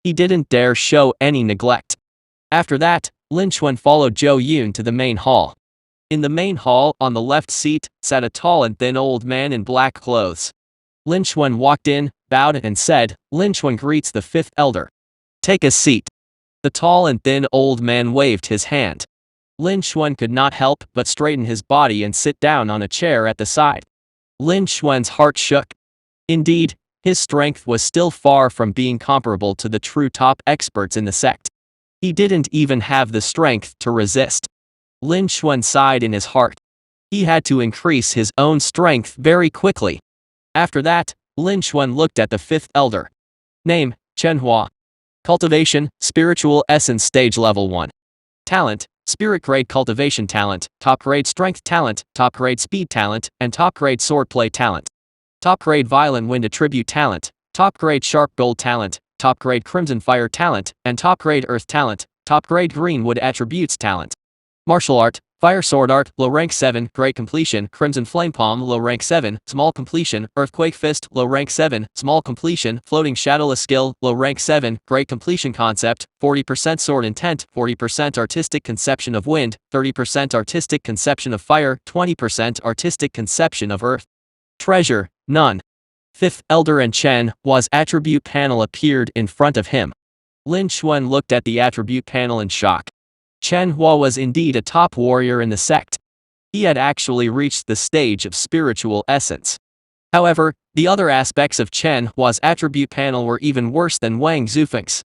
He didn't dare show any neglect. After that, Lin Xuan followed Zhou Yun to the main hall. In the main hall, on the left seat, sat a tall and thin old man in black clothes. Lin Xuan walked in, bowed and said, Lin Xuan greets the fifth elder. Take a seat. The tall and thin old man waved his hand. Lin Xuan could not help but straighten his body and sit down on a chair at the side. Lin Xuan's heart shook. Indeed, his strength was still far from being comparable to the true top experts in the sect. He didn't even have the strength to resist. Lin Xuan sighed in his heart. He had to increase his own strength very quickly. After that, Lin Xuan looked at the fifth elder. Name, Manhua. Cultivation, Spiritual Essence Stage Level 1. Talent, Spirit Grade Cultivation Talent, Top Grade Strength Talent, Top Grade Speed Talent, and Top Grade Swordplay Talent. Top Grade Violent Wind Attribute Talent, Top Grade Sharp Gold Talent, Top Grade Crimson Fire Talent, and Top Grade Earth Talent, Top Grade Green Wood Attributes Talent. Martial Art, Fire Sword Art, Low Rank 7, Great Completion, Crimson Flame Palm, Low Rank 7, Small Completion, Earthquake Fist, Low Rank 7, Small Completion, Floating Shadowless Skill, Low Rank 7, Great Completion Concept, 40% Sword Intent, 40% Artistic Conception of Wind, 30% Artistic Conception of Fire, 20% Artistic Conception of Earth. Treasure, none. Fifth Elder and Chen Hua's attribute panel appeared in front of him. Lin Xuan looked at the attribute panel in shock. Chen Hua was indeed a top warrior in the sect. He had actually reached the stage of spiritual essence. However, the other aspects of Chen Hua's attribute panel were even worse than Wang Zufeng's.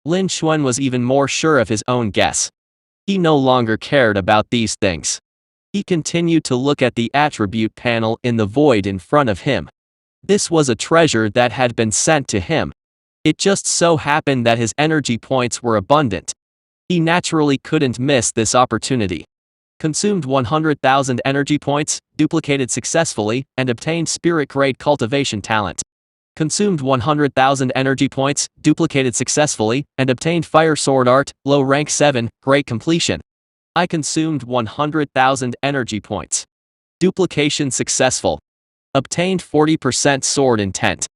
Lin Xuan was even more sure of his own guess. He no longer cared about these things. He continued to look at the attribute panel in the void in front of him. This was a treasure that had been sent to him. It just so happened that his energy points were abundant. He naturally couldn't miss this opportunity. Consumed 100,000 energy points, duplicated successfully, and obtained spirit grade cultivation talent. Consumed 100,000 energy points, duplicated successfully, and obtained Fire Sword Art, low rank 7, great completion. I consumed 100,000 energy points. Duplication successful. Obtained 40% sword intent.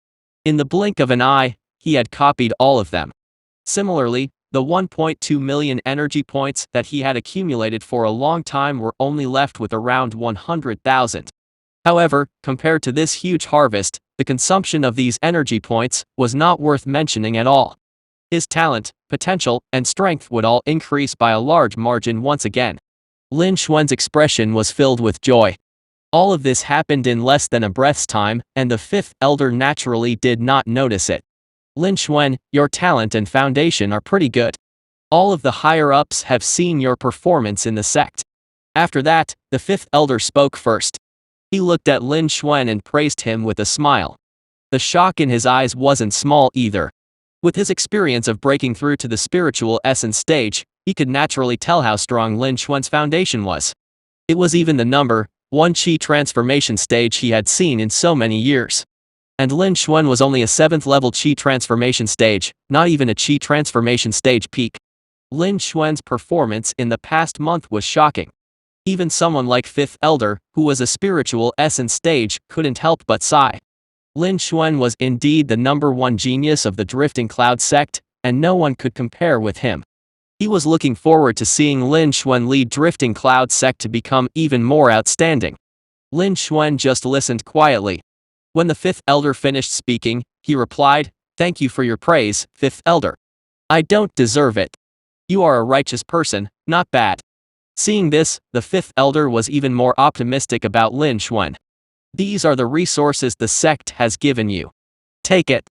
In the blink of an eye, he had copied all of them. Similarly, the 1.2 million energy points that he had accumulated for a long time were only left with around 100,000. However, compared to this huge harvest, the consumption of these energy points was not worth mentioning at all. His talent, potential, and strength would all increase by a large margin once again. Lin Xuan's expression was filled with joy. All of this happened in less than a breath's time, and the fifth elder naturally did not notice it. Lin Xuan, your talent and foundation are pretty good. All of the higher-ups have seen your performance in the sect. After that, the fifth elder spoke first. He looked at Lin Xuan and praised him with a smile. The shock in his eyes wasn't small either. With his experience of breaking through to the spiritual essence stage, he could naturally tell how strong Lin Xuan's foundation was. It was even the number 1 Qi transformation stage he had seen in so many years. And Lin Xuan was only a 7th level Qi transformation stage, not even a Qi transformation stage peak. Lin Xuan's performance in the past month was shocking. Even someone like 5th Elder, who was a spiritual essence stage, couldn't help but sigh. Lin Xuan was indeed the #1 genius of the Drifting Cloud sect, and no one could compare with him. He was looking forward to seeing Lin Xuan lead Drifting Cloud sect to become even more outstanding. Lin Xuan just listened quietly. When the 5th Elder finished speaking, he replied, "Thank you for your praise, 5th Elder. I don't deserve it. You are a righteous person, not bad." Seeing this, the 5th Elder was even more optimistic about Lin Xuan. "These are the resources the sect has given you. Take it."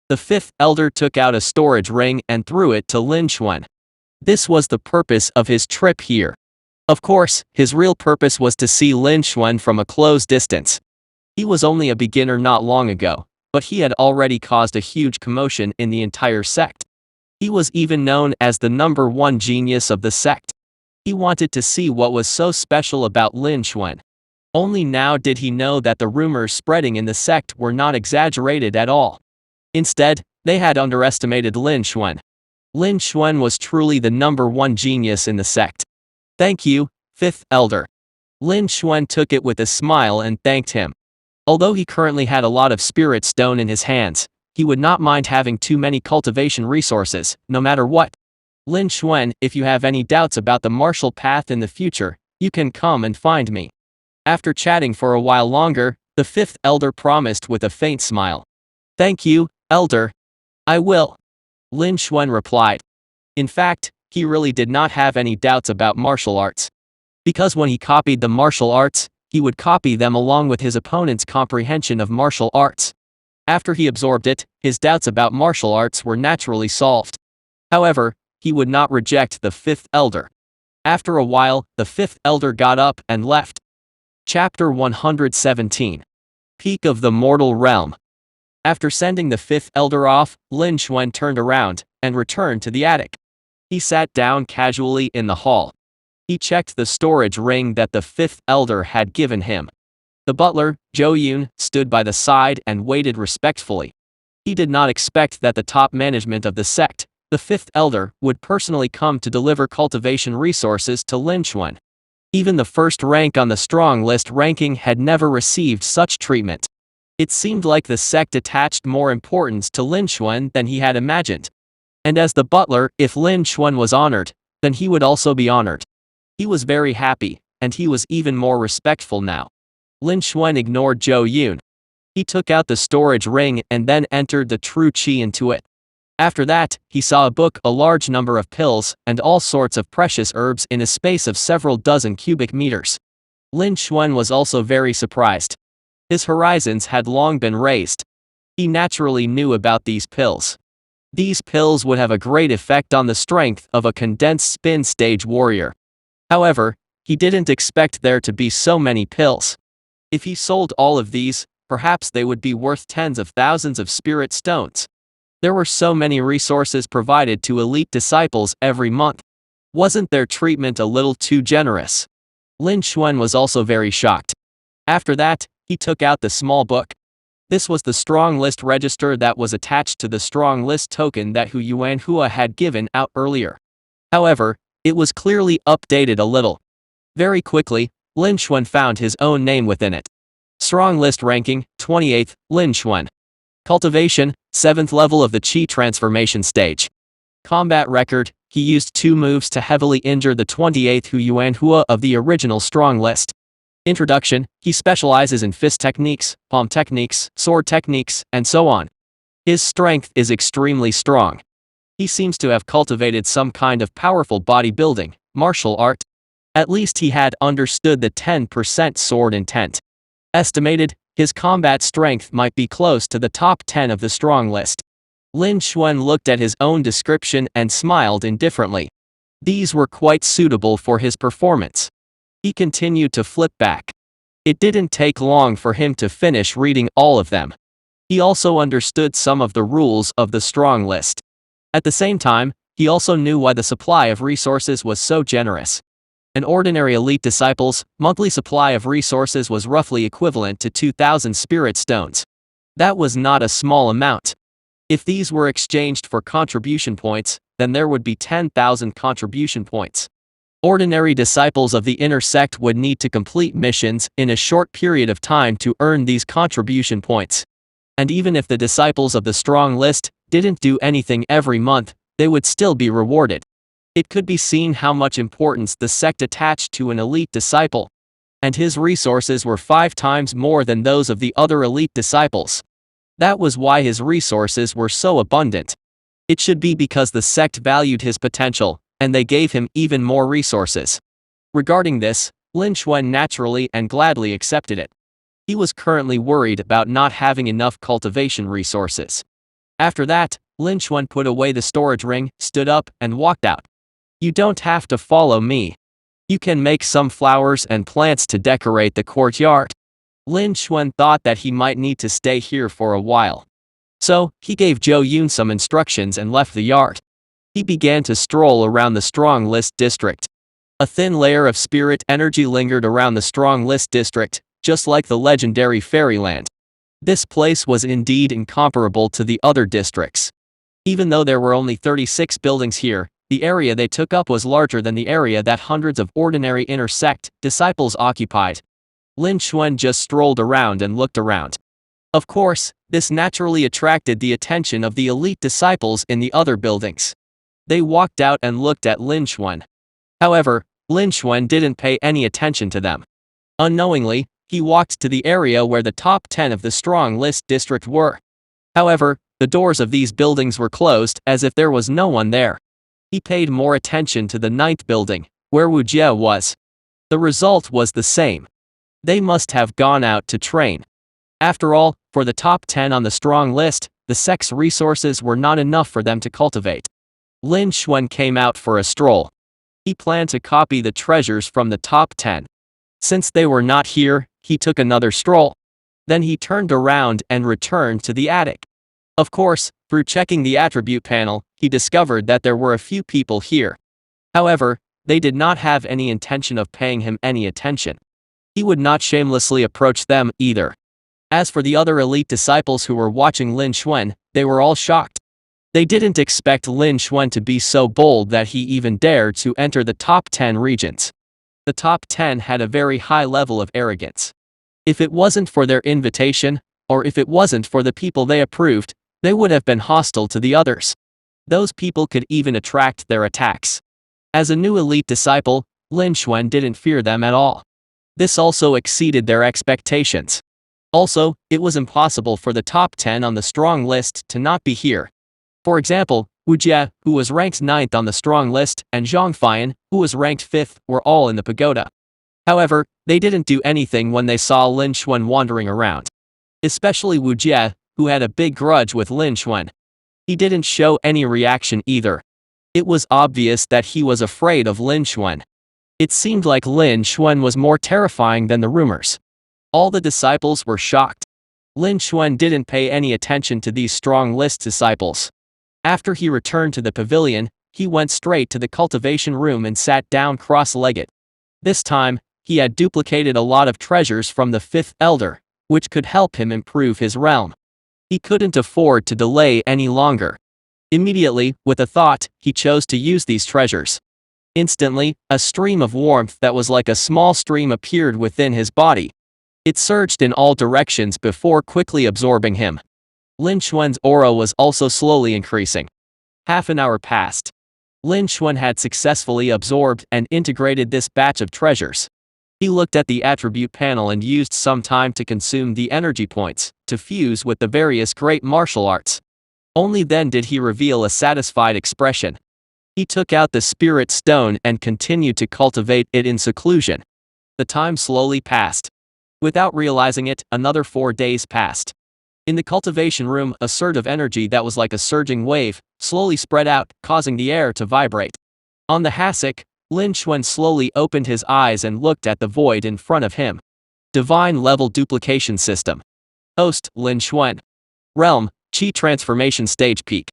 The 5th Elder took out a storage ring and threw it to Lin Xuan. This was the purpose of his trip here. Of course, his real purpose was to see Lin Xuan from a close distance. He was only a beginner not long ago, but he had already caused a huge commotion in the entire sect. He was even known as the #1 genius of the sect. He wanted to see what was so special about Lin Xuan. Only now did he know that the rumors spreading in the sect were not exaggerated at all. Instead, they had underestimated Lin Xuan. Lin Xuan was truly the #1 genius in the sect. "Thank you, 5th Elder." Lin Xuan took it with a smile and thanked him. Although he currently had a lot of spirit stone in his hands, he would not mind having too many cultivation resources, no matter what. "Lin Xuan, if you have any doubts about the martial path in the future, you can come and find me." After chatting for a while longer, the 5th Elder promised with a faint smile. "Thank you, Elder. I will." Lin Xuan replied. In fact, he really did not have any doubts about martial arts. Because when he copied the martial arts, he would copy them along with his opponent's comprehension of martial arts. After he absorbed it, his doubts about martial arts were naturally solved. However, he would not reject the 5th Elder. After a while, the 5th Elder got up and left. Chapter 117. Peak of the Mortal Realm. After sending the 5th Elder off, Lin Xuan turned around and returned to the attic. He sat down casually in the hall. He checked the storage ring that the 5th Elder had given him. The butler, Zhou Yun, stood by the side and waited respectfully. He did not expect that the top management of the sect, the 5th Elder, would personally come to deliver cultivation resources to Lin Xuan. Even the first rank on the strong list ranking had never received such treatment. It seemed like the sect attached more importance to Lin Xuan than he had imagined. And as the butler, if Lin Xuan was honored, then he would also be honored. He was very happy, and he was even more respectful now. Lin Xuan ignored Zhou Yun. He took out the storage ring and then entered the true qi into it. After that, he saw a book, a large number of pills, and all sorts of precious herbs in a space of several dozen cubic meters. Lin Xuan was also very surprised. His horizons had long been raised. He naturally knew about these pills. These pills would have a great effect on the strength of a condensed spin stage warrior. However, he didn't expect there to be so many pills. If he sold all of these, perhaps they would be worth tens of thousands of spirit stones. There were so many resources provided to elite disciples every month. Wasn't their treatment a little too generous? Lin Xuan was also very shocked. After that, he took out the small book. This was the strong list register that was attached to the strong list token that manhua had given out earlier. However, it was clearly updated a little. Very quickly, Lin Xuan found his own name within it. Strong list ranking, 28th, Lin Xuan. Cultivation, 7th level of the Qi transformation stage. Combat record, he used 2 moves to heavily injure the 28th manhua of the original strong list. Introduction, he specializes in fist techniques, palm techniques, sword techniques, and so on. His strength is extremely strong. He seems to have cultivated some kind of powerful bodybuilding, martial art. At least he had understood the 10% sword intent. Estimated, his combat strength might be close to the top 10 of the strong list. Lin Xuan looked at his own description and smiled indifferently. These were quite suitable for his performance. He continued to flip back. It didn't take long for him to finish reading all of them. He also understood some of the rules of the strong list. At the same time, he also knew why the supply of resources was so generous. An ordinary elite disciple's monthly supply of resources was roughly equivalent to 2,000 spirit stones. That was not a small amount. If these were exchanged for contribution points, then there would be 10,000 contribution points. Ordinary disciples of the inner sect would need to complete missions in a short period of time to earn these contribution points. And even if the disciples of the strong list didn't do anything every month, they would still be rewarded. It could be seen how much importance the sect attached to an elite disciple. And his resources were 5 times more than those of the other elite disciples. That was why his resources were so abundant. It should be because the sect valued his potential, and they gave him even more resources. Regarding this, Lin Xuan naturally and gladly accepted it. He was currently worried about not having enough cultivation resources. After that, Lin Xuan put away the storage ring, stood up, and walked out. You don't have to follow me. You can make some flowers and plants to decorate the courtyard. Lin Xuan thought that he might need to stay here for a while. So, he gave Zhou Yun some instructions and left the yard. He began to stroll around the strong list district. A thin layer of spirit energy lingered around the strong list district, just like the legendary fairyland. This place was indeed incomparable to the other districts. Even though there were only 36 buildings here, the area they took up was larger than the area that hundreds of ordinary inner sect disciples occupied. Lin Xuan just strolled around and looked around. Of course, this naturally attracted the attention of the elite disciples in the other buildings. They walked out and looked at Lin Xuan. However, Lin Xuan didn't pay any attention to them. Unknowingly, he walked to the area where the top 10 of the strong list district were. However, the doors of these buildings were closed as if there was no one there. He paid more attention to the 9th building, where Wu Jie was. The result was the same. They must have gone out to train. After all, for the top 10 on the strong list, the sect's resources were not enough for them to cultivate. Lin Xuan came out for a stroll. He planned to copy the treasures from the top 10. Since they were not here, he took another stroll. Then he turned around and returned to the attic. Of course, through checking the attribute panel, he discovered that there were a few people here. However, they did not have any intention of paying him any attention. He would not shamelessly approach them either. As for the other elite disciples who were watching Lin Xuan, they were all shocked. They didn't expect Lin Xuan to be so bold that he even dared to enter the top 10 regions. The top 10 had a very high level of arrogance. If it wasn't for their invitation, or if it wasn't for the people they approved, they would have been hostile to the others. Those people could even attract their attacks. As a new elite disciple, Lin Xuan didn't fear them at all. This also exceeded their expectations. Also, it was impossible for the top 10 on the strong list to not be here. For example, Wu Jie, who was ranked 9th on the strong list, and Zhang Fian, who was ranked 5th, were all in the pagoda. However, they didn't do anything when they saw Lin Xuan wandering around. Especially Wu Jie, who had a big grudge with Lin Xuan. He didn't show any reaction either. It was obvious that he was afraid of Lin Xuan. It seemed like Lin Xuan was more terrifying than the rumors. All the disciples were shocked. Lin Xuan didn't pay any attention to these strong list disciples. After he returned to the pavilion, he went straight to the cultivation room and sat down cross-legged. This time, he had duplicated a lot of treasures from the 5th elder, which could help him improve his realm. He couldn't afford to delay any longer. Immediately, with a thought, he chose to use these treasures. Instantly, a stream of warmth that was like a small stream appeared within his body. It surged in all directions before quickly absorbing him. Lin Xuan's aura was also slowly increasing. Half an hour passed. Lin Xuan had successfully absorbed and integrated this batch of treasures. He looked at the attribute panel and used some time to consume the energy points, to fuse with the various great martial arts. Only then did he reveal a satisfied expression. He took out the spirit stone and continued to cultivate it in seclusion. The time slowly passed. Without realizing it, another 4 days passed. In the cultivation room, a surge of energy that was like a surging wave slowly spread out, causing the air to vibrate. On the hassock, Lin Xuan slowly opened his eyes and looked at the void in front of him. Divine level duplication system. Host, Lin Xuan. Realm, Qi transformation stage peak.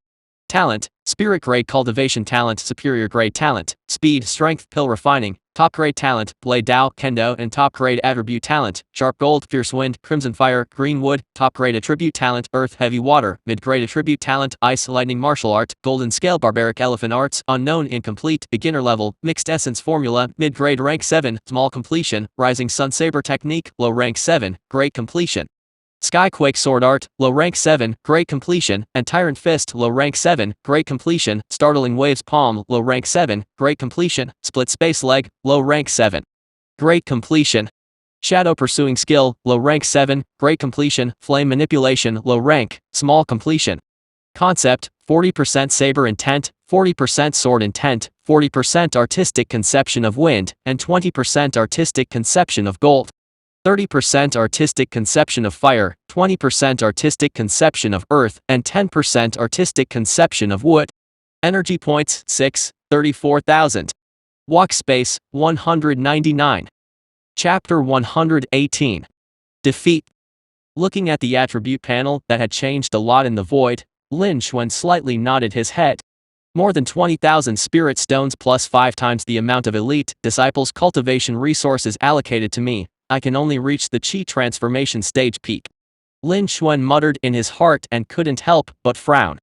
Talent, spirit grade cultivation talent, superior grade talent, speed, strength, pill refining, top grade talent, blade Dao, kendo, and top grade attribute talent, sharp gold, fierce wind, crimson fire, green wood, top grade attribute talent, earth, heavy water, mid grade attribute talent, ice, lightning, martial art, golden scale, barbaric elephant arts, unknown, incomplete, beginner level, mixed essence formula, mid grade rank 7, small completion, rising sun saber technique, low rank 7, great completion. Skyquake Sword Art, low rank 7, great completion, and Tyrant Fist, low rank 7, great completion, Startling Waves Palm, low rank 7, great completion, Split Space Leg, low rank 7, great completion. Shadow Pursuing Skill, low rank 7, great completion, Flame Manipulation, low rank, small completion. Concept, 40% Saber Intent, 40% Sword Intent, 40% Artistic Conception of Wind, and 20% Artistic Conception of Gold. 30% artistic conception of fire, 20% artistic conception of earth, and 10% artistic conception of wood. Energy points, 6, 34,000. Walk space, 199. Chapter 118. Defeat. Looking at the attribute panel that had changed a lot in the void, Lin Xuan slightly nodded his head. More than 20,000 spirit stones plus 5 times the amount of elite disciples cultivation resources allocated to me. I can only reach the Qi transformation stage peak. Lin Xuan muttered in his heart and couldn't help but frown.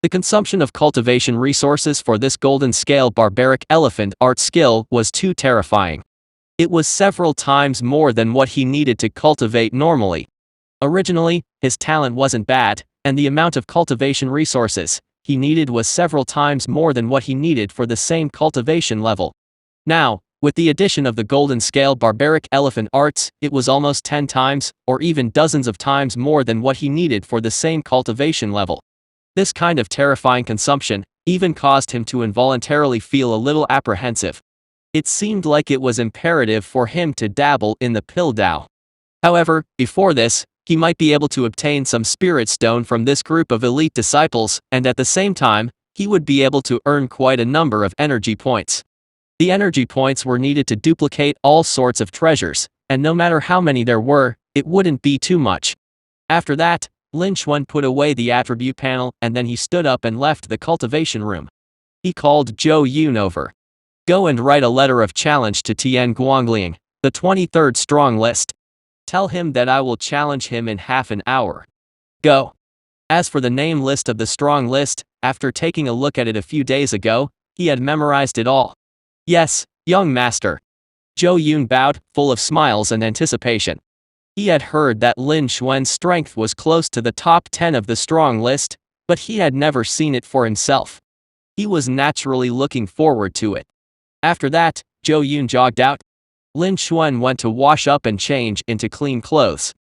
The consumption of cultivation resources for this golden scale barbaric elephant art skill was too terrifying. It was several times more than what he needed to cultivate normally. Originally, his talent wasn't bad, and the amount of cultivation resources he needed was several times more than what he needed for the same cultivation level. Now, with the addition of the golden scale barbaric elephant arts, it was almost 10 times, or even dozens of times more than what he needed for the same cultivation level. This kind of terrifying consumption even caused him to involuntarily feel a little apprehensive. It seemed like it was imperative for him to dabble in the pill Dao. However, before this, he might be able to obtain some spirit stone from this group of elite disciples, and at the same time, he would be able to earn quite a number of energy points. The energy points were needed to duplicate all sorts of treasures, and no matter how many there were, it wouldn't be too much. After that, Lin Xuan put away the attribute panel and then he stood up and left the cultivation room. He called Zhou Yun over. Go and write a letter of challenge to Tian Guangliang, the 23rd strong list. Tell him that I will challenge him in half an hour. Go. As for the name list of the strong list, after taking a look at it a few days ago, he had memorized it all. Yes, young master. Zhou Yun bowed, full of smiles and anticipation. He had heard that Lin Xuan's strength was close to the top 10 of the strong list, but he had never seen it for himself. He was naturally looking forward to it. After that, Zhou Yun jogged out. Lin Xuan went to wash up and change into clean clothes.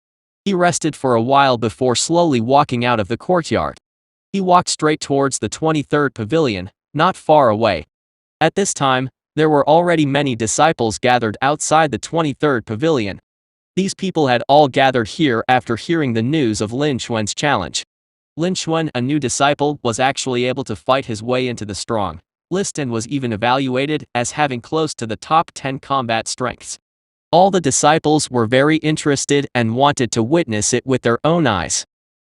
He rested for a while before slowly walking out of the courtyard. He walked straight towards the 23rd pavilion, not far away. At this time, there were already many disciples gathered outside the 23rd pavilion. These people had all gathered here after hearing the news of Lin Xuan's challenge. Lin Xuan, a new disciple, was actually able to fight his way into the strong list and was even evaluated as having close to the top 10 combat strengths. All the disciples were very interested and wanted to witness it with their own eyes.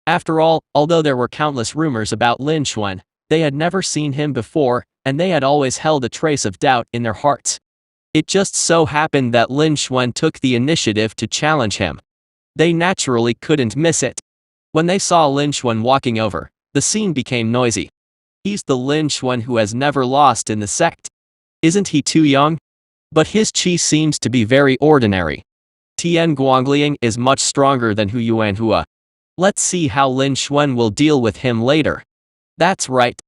After all, although there were countless rumors about Lin Xuan, they had never seen him before, and they had always held a trace of doubt in their hearts. It just so happened that Lin Xuan took the initiative to challenge him. They naturally couldn't miss it. When they saw Lin Xuan walking over, the scene became noisy. He's the Lin Xuan who has never lost in the sect. Isn't he too young? But his chi seems to be very ordinary. Tian Guangliang is much stronger than Hu Yuanhua. Let's see how Lin Xuan will deal with him later. That's right.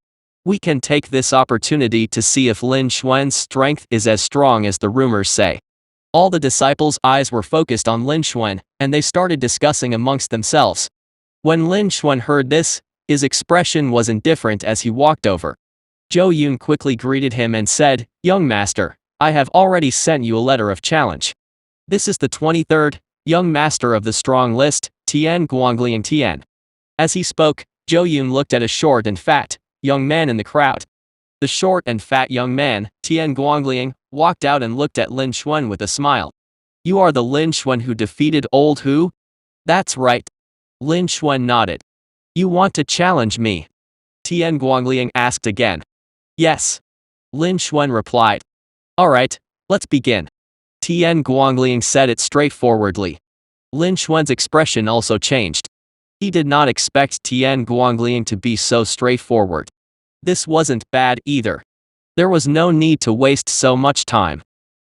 We can take this opportunity to see if Lin Xuan's strength is as strong as the rumors say. All the disciples' eyes were focused on Lin Xuan, and they started discussing amongst themselves. When Lin Xuan heard this, his expression was indifferent as he walked over. Zhou Yun quickly greeted him and said, "Young master, I have already sent you a letter of challenge. This is the 23rd, young master of the strong list, Tian Guangliang Tian." As he spoke, Zhou Yun looked at a short and fat, young man in the crowd. The short and fat young man, Tian Guangliang, walked out and looked at Lin Xuan with a smile. "You are the Lin Xuan who defeated old Hu?" "That's right." Lin Xuan nodded. "You want to challenge me?" Tian Guangliang asked again. "Yes." Lin Xuan replied. "Alright, let's begin." Tian Guangliang said it straightforwardly. Lin Xuan's expression also changed. He did not expect Tian Guangliang to be so straightforward. This wasn't bad either. There was no need to waste so much time.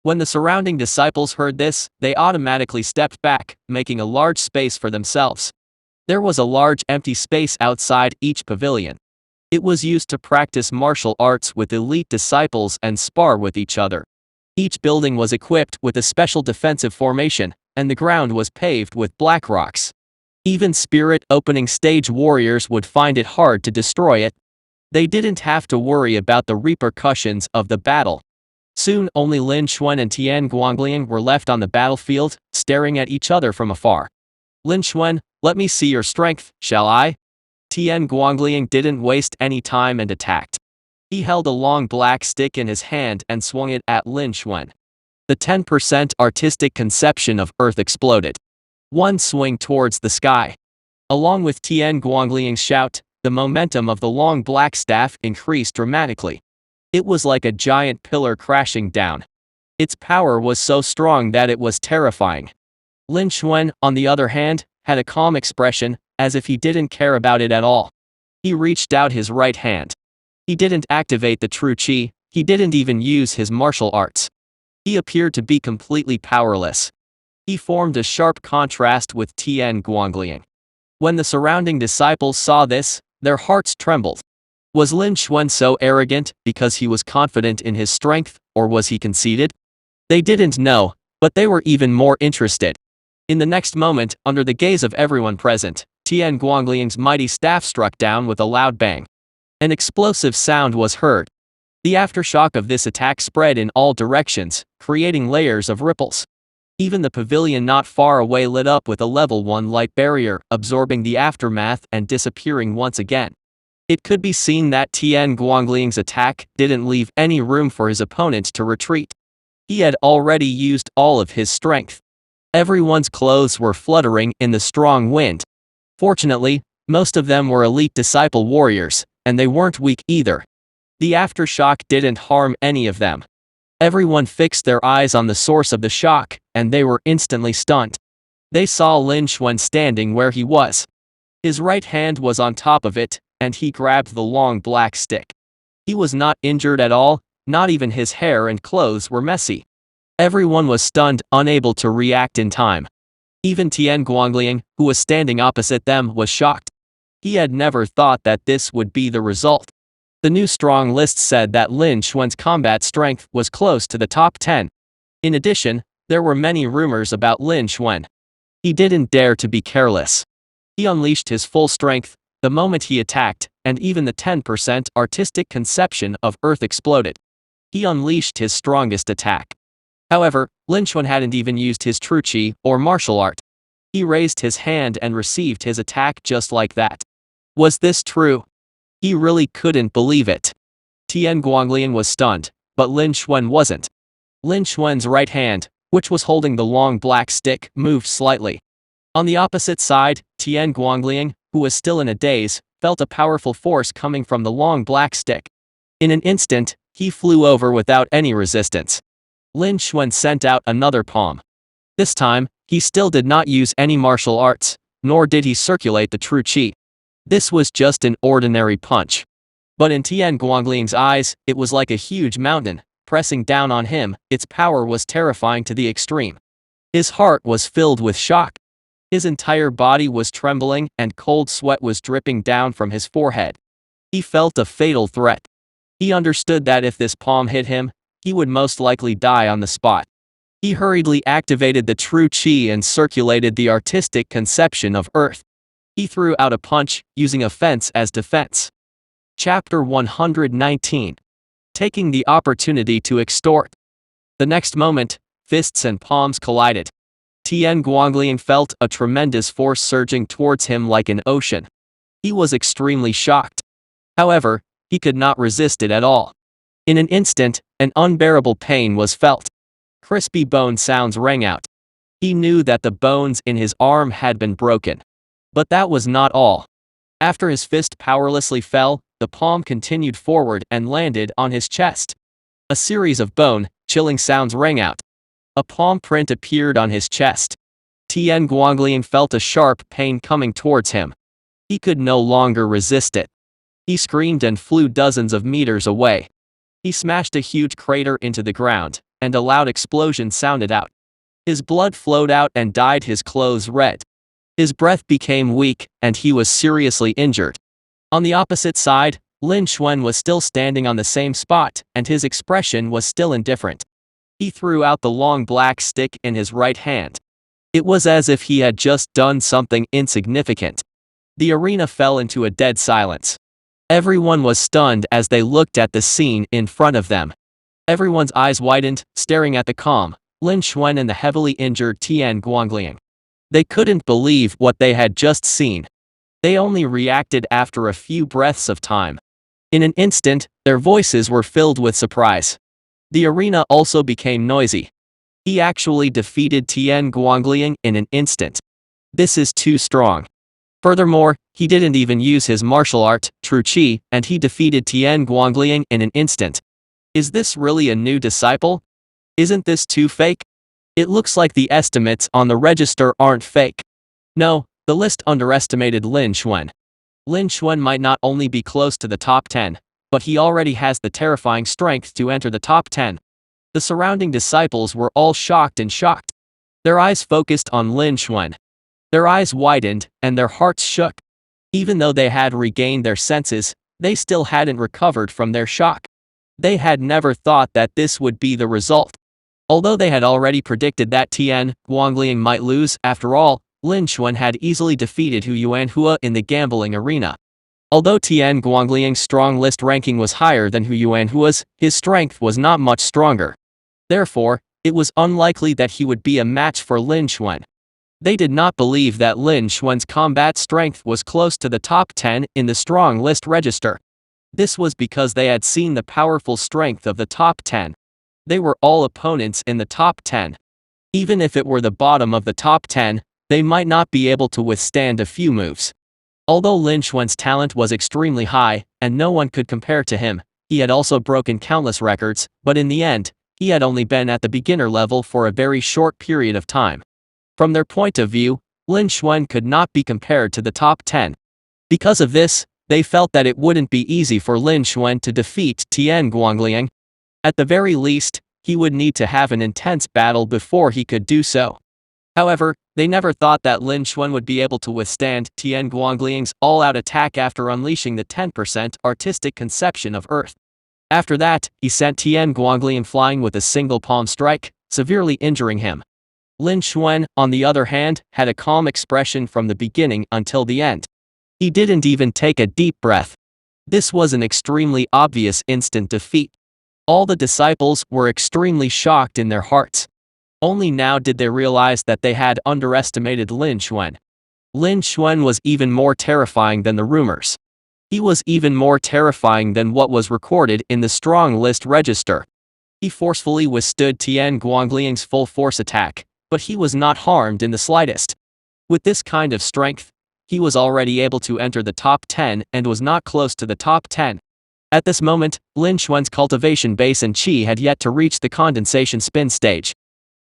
When the surrounding disciples heard this, they automatically stepped back, making a large space for themselves. There was a large empty space outside each pavilion. It was used to practice martial arts with elite disciples and spar with each other. Each building was equipped with a special defensive formation, and the ground was paved with black rocks. Even spirit opening stage warriors would find it hard to destroy it. They didn't have to worry about the repercussions of the battle. Soon only Lin Xuan and Tian Guangliang were left on the battlefield, staring at each other from afar. "Lin Xuan, let me see your strength, shall I?" Tian Guangliang didn't waste any time and attacked. He held a long black stick in his hand and swung it at Lin Xuan. The 10% artistic conception of Earth exploded. One swing towards the sky. Along with Tian Guangliang's shout, the momentum of the long black staff increased dramatically. It was like a giant pillar crashing down. Its power was so strong that it was terrifying. Lin Xuan, on the other hand, had a calm expression, as if he didn't care about it at all. He reached out his right hand. He didn't activate the true chi, he didn't even use his martial arts. He appeared to be completely powerless. He formed a sharp contrast with Tian Guangliang. When the surrounding disciples saw this, their hearts trembled. Was Lin Xuan so arrogant because he was confident in his strength, or was he conceited? They didn't know, but they were even more interested. In the next moment, under the gaze of everyone present, Tian Guangliang's mighty staff struck down with a loud bang. An explosive sound was heard. The aftershock of this attack spread in all directions, creating layers of ripples. Even the pavilion not far away lit up with a level 1 light barrier, absorbing the aftermath and disappearing once again. It could be seen that Tian Guangliang's attack didn't leave any room for his opponent to retreat. He had already used all of his strength. Everyone's clothes were fluttering in the strong wind. Fortunately, most of them were elite disciple warriors, and they weren't weak either. The aftershock didn't harm any of them. Everyone fixed their eyes on the source of the shock, and they were instantly stunned. They saw Lin Xuan standing where he was. His right hand was on top of it, and he grabbed the long black stick. He was not injured at all, not even his hair and clothes were messy. Everyone was stunned, unable to react in time. Even Tian Guangliang, who was standing opposite them, was shocked. He had never thought that this would be the result. The new strong list said that Lin Xuan's combat strength was close to the top 10. In addition, there were many rumors about Lin Xuan. He didn't dare to be careless. He unleashed his full strength the moment he attacked, and even the 10% artistic conception of Earth exploded. He unleashed his strongest attack. However, Lin Xuan hadn't even used his true chi or martial art. He raised his hand and received his attack just like that. Was this true? He really couldn't believe it. Tian Guangliang was stunned, but Lin Xuan wasn't. Lin Xuan's right hand, which was holding the long black stick, moved slightly. On the opposite side, Tian Guangliang, who was still in a daze, felt a powerful force coming from the long black stick. In an instant, he flew over without any resistance. Lin Xuan sent out another palm. This time, He still did not use any martial arts, nor did he circulate the true qi. This was just an ordinary punch. But in Tian Guangling's eyes, it was like a huge mountain, pressing down on him. Its power was terrifying to the extreme. His heart was filled with shock. His entire body was trembling and cold sweat was dripping down from his forehead. He felt a fatal threat. He understood that if this palm hit him, he would most likely die on the spot. He hurriedly activated the true qi and circulated the artistic conception of Earth. He threw out a punch, using a fence as defense. Chapter 119. Taking the opportunity to extort. The next moment, fists and palms collided. Tian Guangling felt a tremendous force surging towards him like an ocean. He was extremely shocked. However, he could not resist it at all. In an instant, an unbearable pain was felt. Crispy bone sounds rang out. He knew that the bones in his arm had been broken. But that was not all. After his fist powerlessly fell, the palm continued forward and landed on his chest. A series of bone-chilling sounds rang out. A palm print appeared on his chest. Tian Guangling felt a sharp pain coming towards him. He could no longer resist it. He screamed and flew dozens of meters away. He smashed a huge crater into the ground, and a loud explosion sounded out. His blood flowed out and dyed his clothes red. His breath became weak, and he was seriously injured. On the opposite side, Lin Xuan was still standing on the same spot, and his expression was still indifferent. He threw out the long black stick in his right hand. It was as if he had just done something insignificant. The arena fell into a dead silence. Everyone was stunned as they looked at the scene in front of them. Everyone's eyes widened, staring at the calm Lin Xuan and the heavily injured Tian Guangling. They couldn't believe what they had just seen. They only reacted after a few breaths of time. In an instant, their voices were filled with surprise. The arena also became noisy. He actually defeated Tian Guangling in an instant. This is too strong. Furthermore, he didn't even use his martial art, true qi, and he defeated Tian Guangling in an instant. Is this really a new disciple? Isn't this too fake? It looks like the estimates on the register aren't fake. No, the list underestimated Lin Xuan. Lin Xuan might not only be close to the top 10, but he already has the terrifying strength to enter the top 10. The surrounding disciples were all shocked and shocked. Their eyes focused on Lin Xuan. Their eyes widened, and their hearts shook. Even though they had regained their senses, they still hadn't recovered from their shock. They had never thought that this would be the result. Although they had already predicted that Tian Guangling might lose, after all, Lin Xuan had easily defeated Hu Yuanhua in the gambling arena. Although Tian Guangling's strong list ranking was higher than Hu Yuanhua's, his strength was not much stronger. Therefore, it was unlikely that he would be a match for Lin Xuan. They did not believe that Lin Xuan's combat strength was close to the top 10 in the strong list register. This was because they had seen the powerful strength of the top 10. They were all opponents in the top 10. Even if it were the bottom of the top 10, they might not be able to withstand a few moves. Although Lin Xuan's talent was extremely high, and no one could compare to him, he had also broken countless records, but in the end, he had only been at the beginner level for a very short period of time. From their point of view, Lin Xuan could not be compared to the top 10. Because of this, they felt that it wouldn't be easy for Lin Xuan to defeat Tian Guangling. At the very least, he would need to have an intense battle before he could do so. However, they never thought that Lin Xuan would be able to withstand Tian Guangling's all-out attack after unleashing the 10% artistic conception of Earth. After that, he sent Tian Guangling flying with a single palm strike, severely injuring him. Lin Xuan, on the other hand, had a calm expression from the beginning until the end. He didn't even take a deep breath. This was an extremely obvious instant defeat. All the disciples were extremely shocked in their hearts. Only now did they realize that they had underestimated Lin Xuan. Lin Xuan was even more terrifying than the rumors. He was even more terrifying than what was recorded in the strong list register. He forcefully withstood Tian Guangling's full force attack, but he was not harmed in the slightest. With this kind of strength, he was already able to enter the top 10 and was not close to the top 10. At this moment, Lin Xuan's cultivation base and qi had yet to reach the condensation spin stage.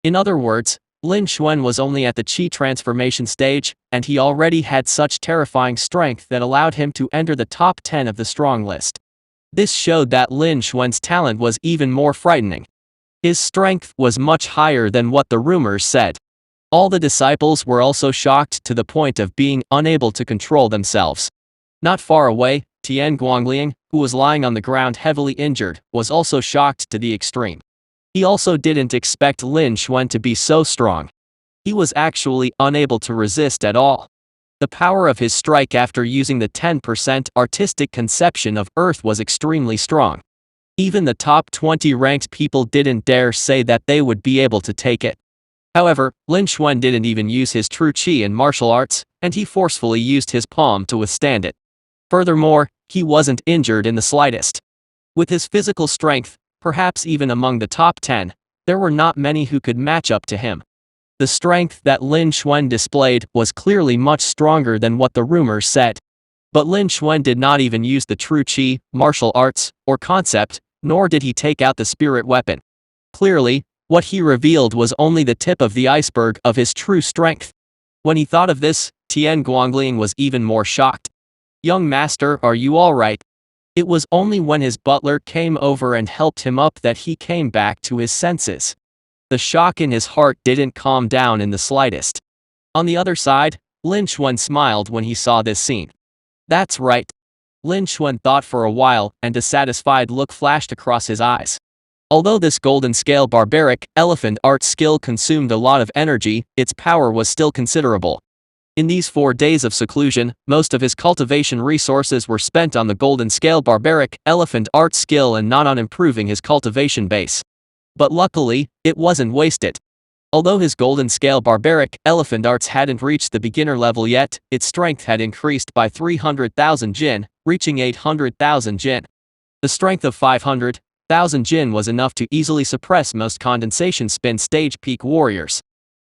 In other words, Lin Xuan was only at the Qi transformation stage, and he already had such terrifying strength that allowed him to enter the top 10 of the strong list. This showed that Lin Xuan's talent was even more frightening. His strength was much higher than what the rumors said. All the disciples were also shocked to the point of being unable to control themselves. Not far away, Tian Guangliang, who was lying on the ground heavily injured, was also shocked to the extreme. He also didn't expect Lin Xuan to be so strong. He was actually unable to resist at all. The power of his strike after using the 10% artistic conception of Earth was extremely strong. Even the top 20 ranked people didn't dare say that they would be able to take it. However, Lin Xuan didn't even use his true Qi in martial arts, and he forcefully used his palm to withstand it. Furthermore, he wasn't injured in the slightest. With his physical strength, perhaps even among the top 10, there were not many who could match up to him. The strength that Lin Xuan displayed was clearly much stronger than what the rumors said. But Lin Xuan did not even use the true Qi, martial arts, or concept, nor did he take out the spirit weapon. Clearly, what he revealed was only the tip of the iceberg of his true strength. When he thought of this, Tian Guangliang was even more shocked. "Young master, are you all right?" It was only when his butler came over and helped him up that he came back to his senses. The shock in his heart didn't calm down in the slightest. On the other side, Lin Xuan smiled when he saw this scene. "That's right." Lin Xuan thought for a while, and a satisfied look flashed across his eyes. Although this golden scale barbaric elephant art skill consumed a lot of energy, its power was still considerable. In these 4 days of seclusion, most of his cultivation resources were spent on the golden scale barbaric elephant art skill and not on improving his cultivation base. But luckily, it wasn't wasted. Although his golden scale barbaric elephant arts hadn't reached the beginner level yet, its strength had increased by 300,000 jin, reaching 800,000 jin. The strength of 500,000 jin was enough to easily suppress most condensation spin stage peak warriors.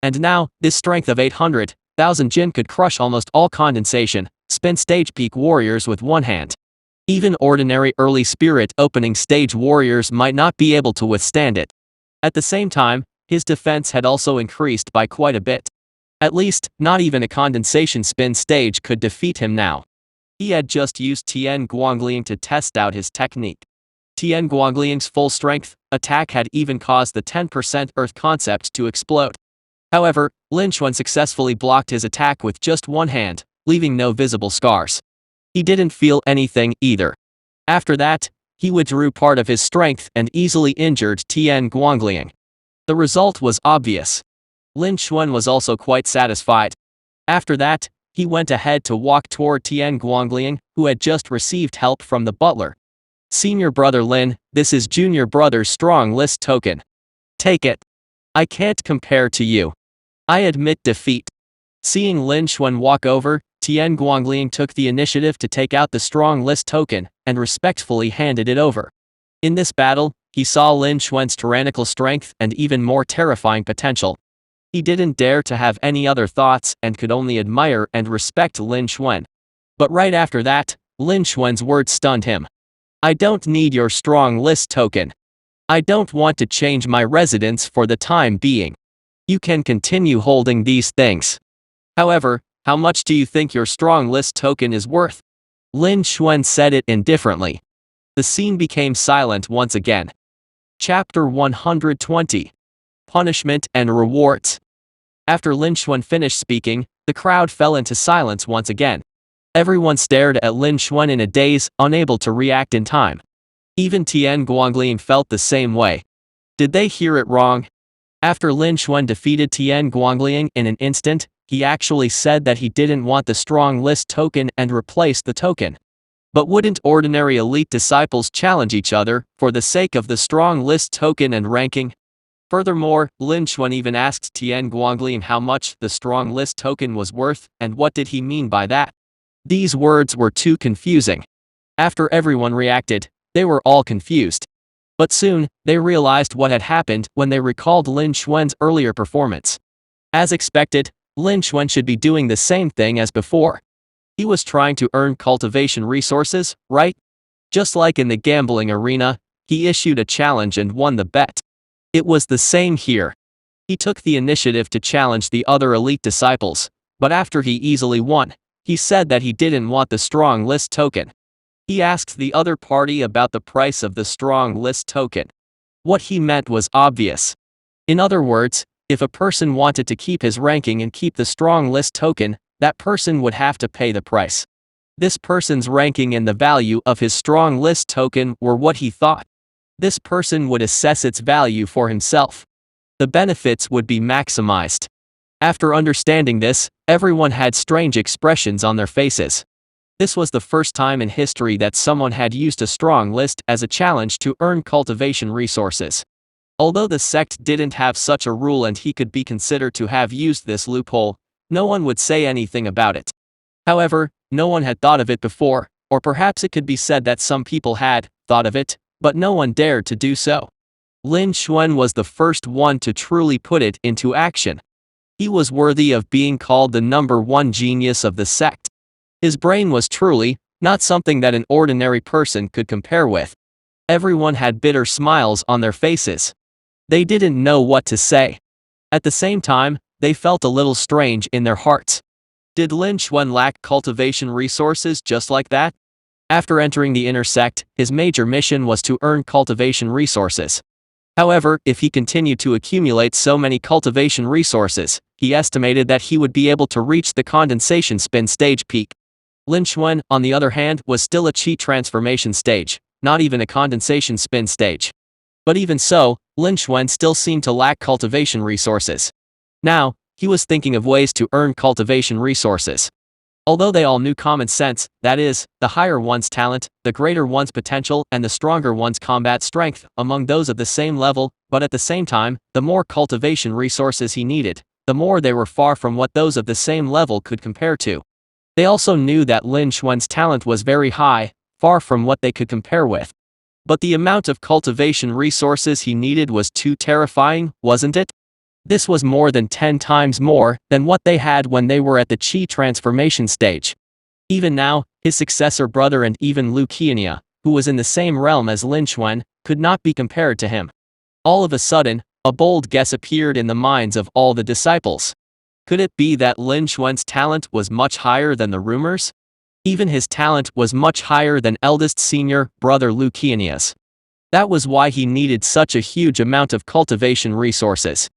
And now, this strength of 800,000 jin could crush almost all condensation spin stage peak warriors with one hand. Even ordinary early spirit opening stage warriors might not be able to withstand it. At the same time, his defense had also increased by quite a bit. At least, not even a condensation spin stage could defeat him now. He had just used Tian Guangliang to test out his technique. Tian Guangliang's full strength attack had even caused the 10% Earth concept to explode. However, Lin Xuan successfully blocked his attack with just one hand, leaving no visible scars. He didn't feel anything either. After that, he withdrew part of his strength and easily injured Tian Guangliang. The result was obvious. Lin Xuan was also quite satisfied. After that, he went ahead to walk toward Tian Guangliang, who had just received help from the butler. "Senior brother Lin, this is junior brother's strong list token. Take it. I can't compare to you. I admit defeat." Seeing Lin Xuan walk over, Tian Guangliang took the initiative to take out the strong list token, and respectfully handed it over. In this battle, he saw Lin Xuan's tyrannical strength and even more terrifying potential. He didn't dare to have any other thoughts and could only admire and respect Lin Xuan. But right after that, Lin Xuan's words stunned him. "I don't need your strong list token. I don't want to change my residence for the time being. You can continue holding these things. However, how much do you think your strong list token is worth?" Lin Xuan said it indifferently. The scene became silent once again. Chapter 120. Punishment and Rewards. After Lin Xuan finished speaking, the crowd fell into silence once again. Everyone stared at Lin Xuan in a daze, unable to react in time. Even Tian Guangliang felt the same way. Did they hear it wrong? After Lin Xuan defeated Tian Guangliang in an instant, he actually said that he didn't want the strong list token and replaced the token. But wouldn't ordinary elite disciples challenge each other for the sake of the strong list token and ranking? Furthermore, Lin Xuan even asked Tian Guangliang how much the strong list token was worth, and what did he mean by that. These words were too confusing. After everyone reacted, they were all confused. But soon, they realized what had happened when they recalled Lin Xuan's earlier performance. As expected, Lin Xuan should be doing the same thing as before. He was trying to earn cultivation resources, right? Just like in the gambling arena, he issued a challenge and won the bet. It was the same here. He took the initiative to challenge the other elite disciples, but after he easily won, he said that he didn't want the strong list token. He asked the other party about the price of the strong list token. What he meant was obvious. In other words, if a person wanted to keep his ranking and keep the strong list token, that person would have to pay the price. This person's ranking and the value of his strong list token were what he thought. This person would assess its value for himself. The benefits would be maximized. After understanding this, everyone had strange expressions on their faces. This was the first time in history that someone had used a strong list as a challenge to earn cultivation resources. Although the sect didn't have such a rule and he could be considered to have used this loophole, no one would say anything about it. However, no one had thought of it before, or perhaps it could be said that some people had thought of it, but no one dared to do so. Lin Xuan was the first one to truly put it into action. He was worthy of being called the #1 genius of the sect. His brain was truly not something that an ordinary person could compare with. Everyone had bitter smiles on their faces. They didn't know what to say. At the same time, they felt a little strange in their hearts. Did Lin Xuan lack cultivation resources just like that? After entering the inner sect, his major mission was to earn cultivation resources. However, if he continued to accumulate so many cultivation resources, he estimated that he would be able to reach the condensation spin stage peak. Lin Xuan, on the other hand, was still a chi transformation stage, not even a condensation spin stage. But even so, Lin Xuan still seemed to lack cultivation resources. Now, he was thinking of ways to earn cultivation resources. Although they all knew common sense, that is, the higher one's talent, the greater one's potential, and the stronger one's combat strength, among those of the same level, but at the same time, the more cultivation resources he needed, the more they were far from what those of the same level could compare to. They also knew that Lin Xuan's talent was very high, far from what they could compare with. But the amount of cultivation resources he needed was too terrifying, wasn't it? This was more than 10 times more than what they had when they were at the chi transformation stage. Even now, his successor brother and even Lu Qiannia, who was in the same realm as Lin Xuan, could not be compared to him. All of a sudden, a bold guess appeared in the minds of all the disciples. Could it be that Lin Xuan's talent was much higher than the rumors? Even his talent was much higher than eldest senior brother Lu Qiannia's. That was why he needed such a huge amount of cultivation resources.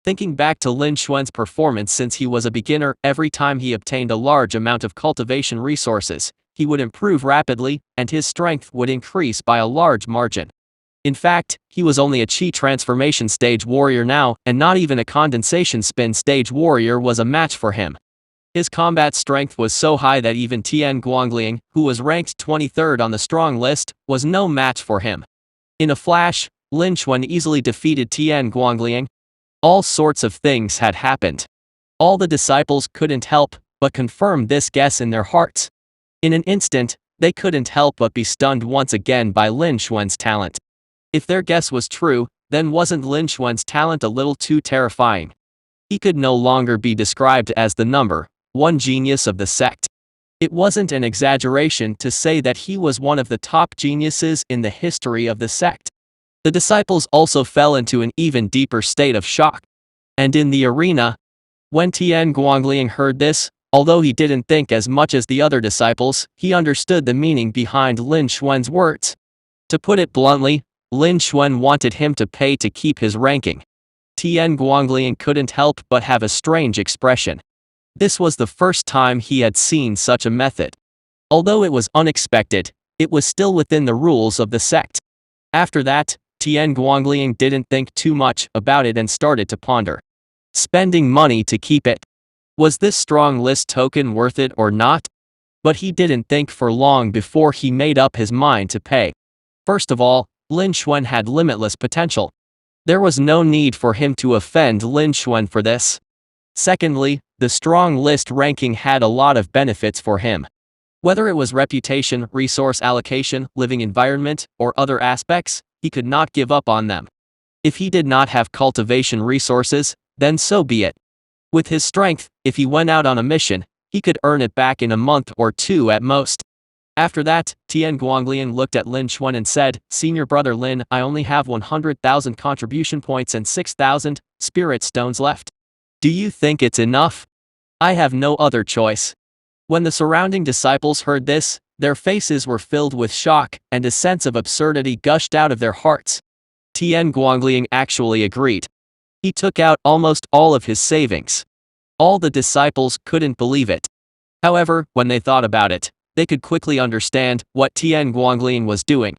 Thinking back to Lin Xuan's performance since he was a beginner, every time he obtained a large amount of cultivation resources, he would improve rapidly, and his strength would increase by a large margin. In fact, he was only a chi transformation stage warrior now, and not even a condensation spin stage warrior was a match for him. His combat strength was so high that even Tian Guangliang, who was ranked 23rd on the strong list, was no match for him. In a flash, Lin Xuan easily defeated Tian Guangliang. All sorts of things had happened. All the disciples couldn't help but confirm this guess in their hearts. In an instant, they couldn't help but be stunned once again by Lin Xuan's talent. If their guess was true, then wasn't Lin Xuan's talent a little too terrifying? He could no longer be described as the #1 genius of the sect. It wasn't an exaggeration to say that he was one of the top geniuses in the history of the sect. The disciples also fell into an even deeper state of shock. And in the arena, when Tian Guangliang heard this, although he didn't think as much as the other disciples, he understood the meaning behind Lin Xuan's words. To put it bluntly, Lin Xuan wanted him to pay to keep his ranking. Tian Guangliang couldn't help but have a strange expression. This was the first time he had seen such a method. Although it was unexpected, it was still within the rules of the sect. After that, Tian Guangliang didn't think too much about it and started to ponder. Spending money to keep it. Was this strong list token worth it or not? But he didn't think for long before he made up his mind to pay. First of all, Lin Xuan had limitless potential. There was no need for him to offend Lin Xuan for this. Secondly, the strong list ranking had a lot of benefits for him. Whether it was reputation, resource allocation, living environment, or other aspects, he could not give up on them. If he did not have cultivation resources, then so be it. With his strength, if he went out on a mission, he could earn it back in a month or two at most. After that, Tian Guangliang looked at Lin Xuan and said, "Senior brother Lin, I only have 100,000 contribution points and 6,000 spirit stones left. Do you think it's enough? I have no other choice." When the surrounding disciples heard this, their faces were filled with shock, and a sense of absurdity gushed out of their hearts. Tian Guangliang actually agreed. He took out almost all of his savings. All the disciples couldn't believe it. However, when they thought about it, they could quickly understand what Tian Guangliang was doing.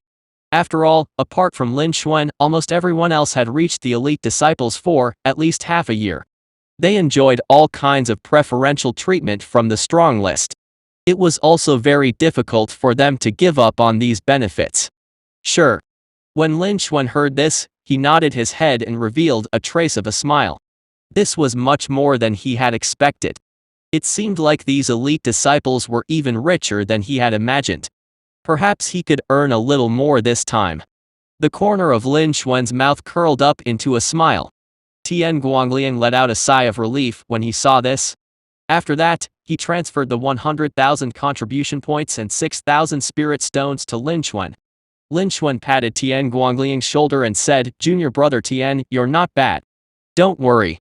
After all, apart from Lin Xuan, almost everyone else had reached the elite disciples for at least half a year. They enjoyed all kinds of preferential treatment from the strong list. It was also very difficult for them to give up on these benefits. Sure. When Lin Xuan heard this, he nodded his head and revealed a trace of a smile. This was much more than he had expected. It seemed like these elite disciples were even richer than he had imagined. Perhaps he could earn a little more this time. The corner of Lin Xuan's mouth curled up into a smile. Tian Guangliang let out a sigh of relief when he saw this. After that, he transferred the 100,000 contribution points and 6,000 spirit stones to Lin Xuan. Lin Xuan patted Tian Guangliang's shoulder and said, "Junior brother Tian, you're not bad. Don't worry.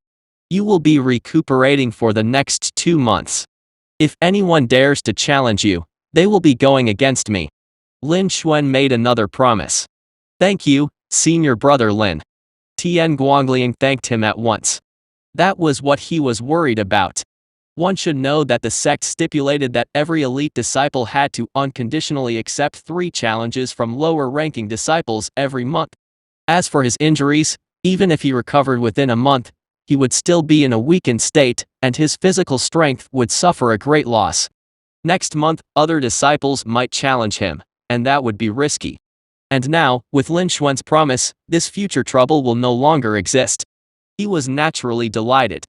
You will be recuperating for the next 2 months. If anyone dares to challenge you, they will be going against me." Lin Xuan made another promise. "Thank you, senior brother Lin." Tian Guangliang thanked him at once. That was what he was worried about. One should know that the sect stipulated that every elite disciple had to unconditionally accept 3 challenges from lower-ranking disciples every month. As for his injuries, even if he recovered within a month, he would still be in a weakened state, and his physical strength would suffer a great loss. Next month, other disciples might challenge him, and that would be risky. And now, with Lin Xuan's promise, this future trouble will no longer exist. He was naturally delighted.